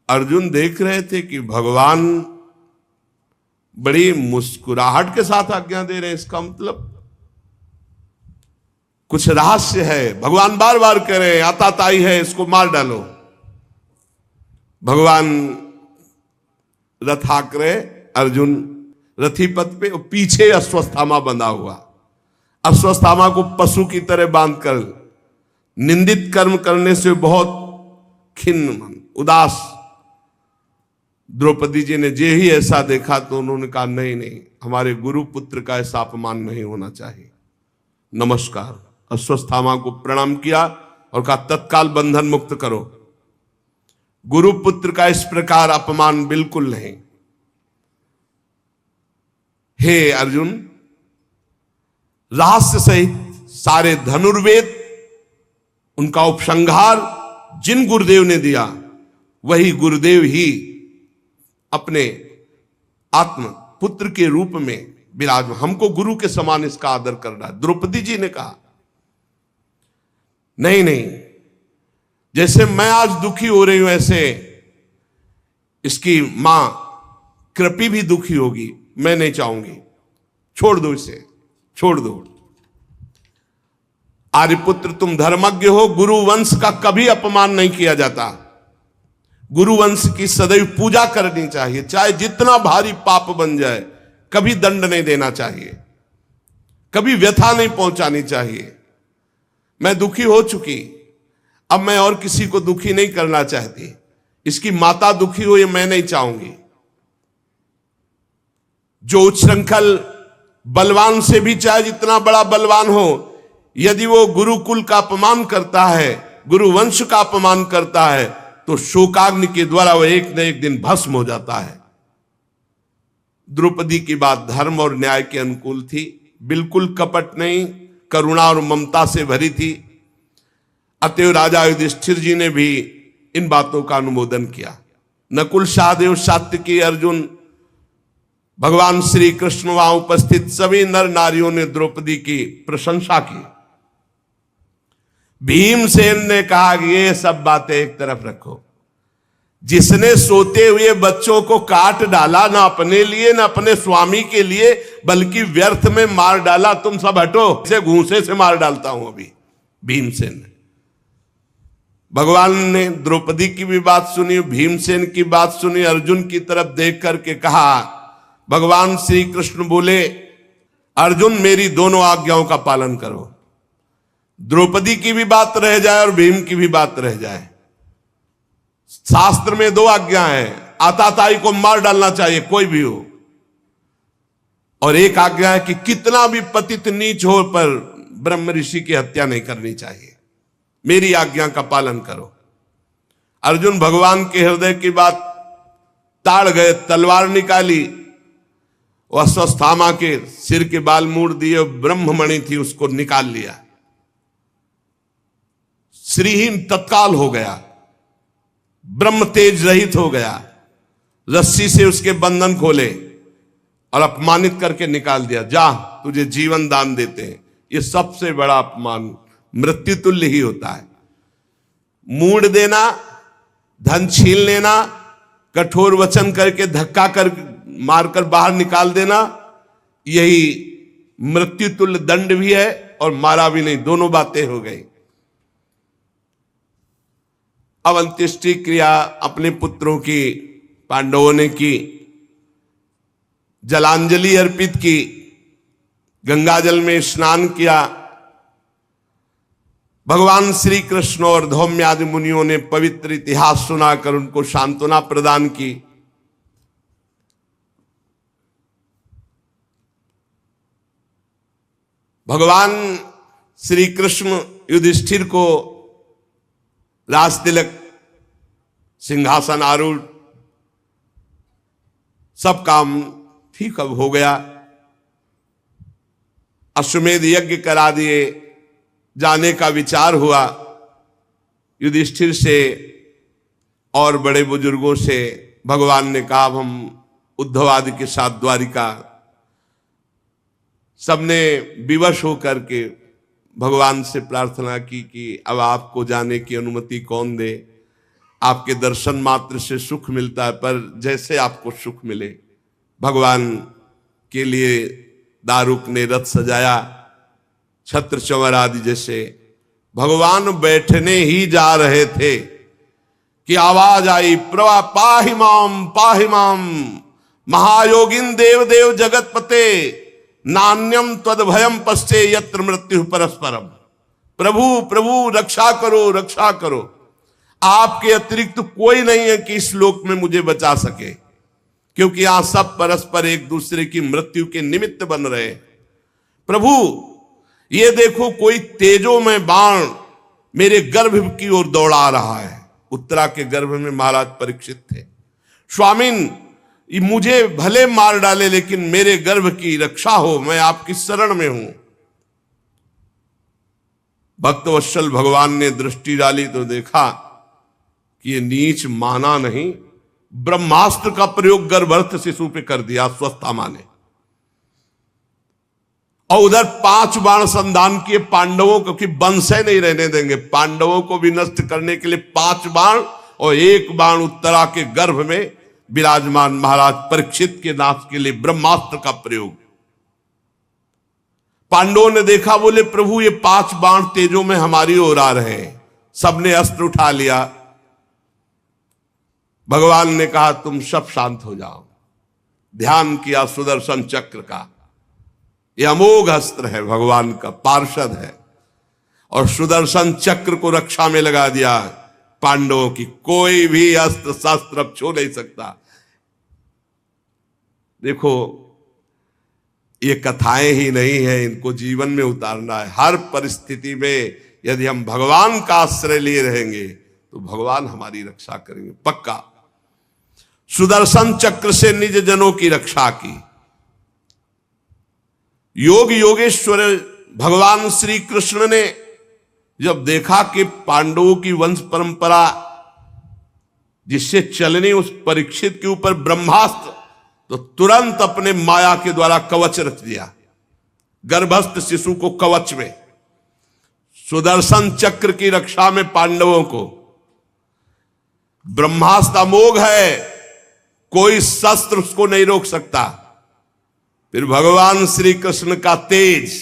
अर्जुन देख रहे थे कि भगवान बड़ी मुस्कुराहट के साथ आज्ञा दे रहे हैं, इसका मतलब कुछ रहस्य है। भगवान बार बार कह रहे हैं आताताई है, इसको मार डालो। भगवान रथ हाँक रहे, अर्जुन रथी पथ पे, पीछे अश्वत्थामा बंधा हुआ। अश्वत्थामा को पशु की तरह बांधकर निंदित कर्म करने से बहुत खिन्न मन, उदास। द्रौपदी जी ने जे ही ऐसा देखा तो उन्होंने कहा नहीं नहीं, हमारे गुरु पुत्र का ऐसा अपमान नहीं होना चाहिए। नमस्कार, अश्वत्थामा को प्रणाम किया और कहा तत्काल बंधन मुक्त करो। गुरु पुत्र का इस प्रकार अपमान बिल्कुल नहीं। हे अर्जुन, रहस्य सहित सारे धनुर्वेद, उनका उपसंहार जिन गुरुदेव ने दिया, वही गुरुदेव ही अपने आत्म पुत्र के रूप में विराजमान, हमको गुरु के समान इसका आदर कर रहा है। द्रौपदी जी ने कहा नहीं नहीं, जैसे मैं आज दुखी हो रही हूं ऐसे इसकी मां कृपी भी दुखी होगी। मैं नहीं चाहूंगी, छोड़ दो इसे, छोड़ दो। आर्यपुत्र तुम धर्मज्ञ हो, गुरु वंश का कभी अपमान नहीं किया जाता। गुरु वंश की सदैव पूजा करनी चाहिए, चाहे जितना भारी पाप बन जाए, कभी दंड नहीं देना चाहिए, कभी व्यथा नहीं पहुंचानी चाहिए। मैं दुखी हो चुकी, अब मैं और किसी को दुखी नहीं करना चाहती। इसकी माता दुखी हो ये मैं नहीं चाहूंगी। जो उच्छृंखल बलवान से भी चाहे जितना बड़ा बलवान हो, यदि वो गुरुकुल का अपमान करता है, गुरु वंश का अपमान करता है, तो शोकाग्नि के द्वारा वो एक न एक दिन भस्म हो जाता है। द्रौपदी की बात धर्म और न्याय के अनुकूल थी, बिल्कुल कपट नहीं, करुणा और ममता से भरी थी। अतएव राजा युधिष्ठिर जी ने भी इन बातों का अनुमोदन किया। नकुल, सहदेव, सात्यकी, अर्जुन, भगवान श्री कृष्ण वहां उपस्थित सभी नर नारियों ने द्रौपदी की प्रशंसा की। भीमसेन ने कहा कि ये सब बातें एक तरफ रखो। जिसने सोते हुए बच्चों को काट डाला, ना अपने लिए ना अपने स्वामी के लिए, बल्कि व्यर्थ में मार डाला, तुम सब हटो, इसे घूंसे से मार डालता हूं अभी। भीमसेन ने, भगवान ने द्रौपदी की भी बात सुनी, भीमसेन की बात सुनी। अर्जुन की तरफ देख करके कहा, भगवान श्री कृष्ण बोले, अर्जुन मेरी दोनों आज्ञाओं का पालन करो। द्रौपदी की भी बात रह जाए और भीम की भी बात रह जाए। शास्त्र में दो आज्ञा है, आताताई को मार डालना चाहिए कोई भी हो, और एक आज्ञा है कि कितना भी पतित नीच हो पर ब्रह्म ऋषि की हत्या नहीं करनी चाहिए। मेरी आज्ञा का पालन करो। अर्जुन भगवान के हृदय की बात ताड़ गए, तलवार निकाली, अश्वत्थामा के सिर के बाल मूड़ दिए, ब्रह्ममणि थी उसको निकाल लिया। श्रीहीन तत्काल हो गया, ब्रह्म तेज रहित हो गया। रस्सी से उसके बंधन खोले और अपमानित करके निकाल दिया। जा, तुझे जीवन दान देते हैं। ये सबसे बड़ा अपमान मृत्यु तुल्य ही होता है। मूड देना, धन छीन लेना, कठोर वचन करके धक्का कर मारकर बाहर निकाल देना, यही मृत्यु तुल्य दंड भी है और मारा भी नहीं, दोनों बातें हो गई। अब अंत्येष्टि क्रिया अपने पुत्रों की पांडवों ने की, जलांजलि अर्पित की, गंगाजल में स्नान किया। भगवान श्री कृष्ण और धौम्यादि मुनियों ने पवित्र इतिहास सुनाकर उनको सांत्वना प्रदान की। भगवान श्री कृष्ण युधिष्ठिर को राज तिलक, सिंहासन आरूढ़, सब काम ठीक अब हो गया। अश्वमेध यज्ञ करा दिए, जाने का विचार हुआ। युधिष्ठिर से और बड़े बुजुर्गों से भगवान ने कहा, अब हम उद्धव आदि के साथ द्वारिका। सबने विवश होकर के भगवान से प्रार्थना की कि अब आपको जाने की अनुमति कौन दे। आपके दर्शन मात्र से सुख मिलता है, पर जैसे आपको सुख मिले। भगवान के लिए दारुक ने रथ सजाया, छत्र चंवर आदि जैसे। भगवान बैठने ही जा रहे थे कि आवाज आई, प्रवा पाहि माम महायोगिन देव देव जगतपते नान्यम त्वद्भयम पश्चे यत्र मृत्यु परस्परम। प्रभु प्रभु रक्षा करो, रक्षा करो। आपके अतिरिक्त कोई नहीं है कि इस लोक में मुझे बचा सके, क्योंकि यहां सब परस्पर एक दूसरे की मृत्यु के निमित्त बन रहे। प्रभु ये देखो, कोई तेजो में बाण मेरे गर्भ की ओर दौड़ा रहा है। उत्तरा के गर्भ में महाराज परीक्षित थे। स्वामिन, मुझे भले मार डाले लेकिन मेरे गर्भ की रक्षा हो, मैं आपकी शरण में हूं। भक्तवत्सल भगवान ने दृष्टि डाली तो देखा कि ये नीच माना नहीं, ब्रह्मास्त्र का प्रयोग गर्भस्थ शिशु पे कर दिया अश्वत्थामा ने। और उधर 5 बाण संधान किए पांडवों को, कि वंशय नहीं रहने देंगे। पांडवों को भी नष्ट करने के लिए 5 बाण, और 1 बाण उत्तरा के गर्भ में विराजमान महाराज परीक्षित के नाश के लिए ब्रह्मास्त्र का प्रयोग। पांडवों ने देखा, बोले प्रभु ये 5 बाण तेजों में हमारी ओर आ रहे हैं। सबने अस्त्र उठा लिया। भगवान ने कहा तुम सब शांत हो जाओ। ध्यान किया सुदर्शन चक्र का। यह अमोघ अस्त्र है, भगवान का पार्षद है, और सुदर्शन चक्र को रक्षा में लगा दिया। पांडवों की कोई भी अस्त्र शस्त्र अब छू नहीं सकता। देखो, ये कथाएं ही नहीं है, इनको जीवन में उतारना है। हर परिस्थिति में यदि हम भगवान का आश्रय लिए रहेंगे तो भगवान हमारी रक्षा करेंगे पक्का। सुदर्शन चक्र से निज जनों की रक्षा की। योग योगेश्वर भगवान श्री कृष्ण ने जब देखा कि पांडवों की वंश परंपरा जिससे चलने उस परीक्षित के ऊपर ब्रह्मास्त्र, तो तुरंत अपने माया के द्वारा कवच रच दिया, गर्भस्थ शिशु को कवच में। सुदर्शन चक्र की रक्षा में पांडवों को ब्रह्मास्त्र अमोघ है, कोई शस्त्र उसको नहीं रोक सकता। फिर भगवान श्री कृष्ण का तेज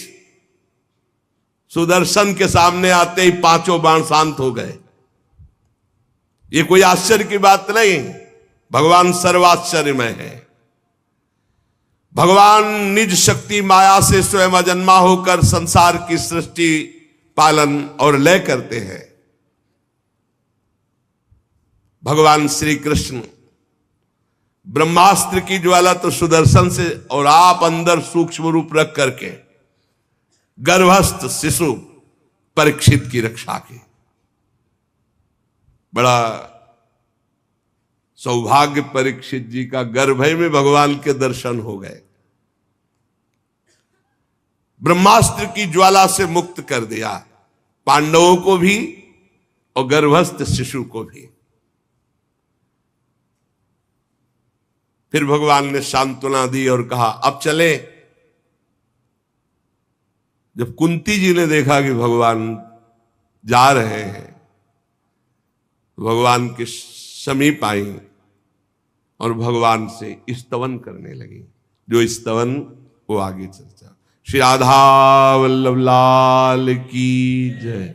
सुदर्शन के सामने आते ही 5 बाण शांत हो गए। ये कोई आश्चर्य की बात नहीं, भगवान सर्वाश्चर्यमय है। भगवान निज शक्ति माया से स्वयं अजन्मा होकर संसार की सृष्टि, पालन और लय करते हैं। भगवान श्री कृष्ण ब्रह्मास्त्र की ज्वाला तो सुदर्शन से, और आप अंदर सूक्ष्म रूप रख करके गर्भस्थ शिशु परीक्षित की रक्षा की। बड़ा सौभाग्य परीक्षित जी का, गर्भय में भगवान के दर्शन हो गए। ब्रह्मास्त्र की ज्वाला से मुक्त कर दिया पांडवों को भी और गर्भस्थ शिशु को भी। फिर भगवान ने सांत्वना दी और कहा अब चले। जब कुंती जी ने देखा कि भगवान जा रहे हैं, भगवान के समीप आई और भगवान से स्तवन करने लगी। जो स्तवन वो आगे चर्चा। श्री राधा वल्लभ लाल की जय।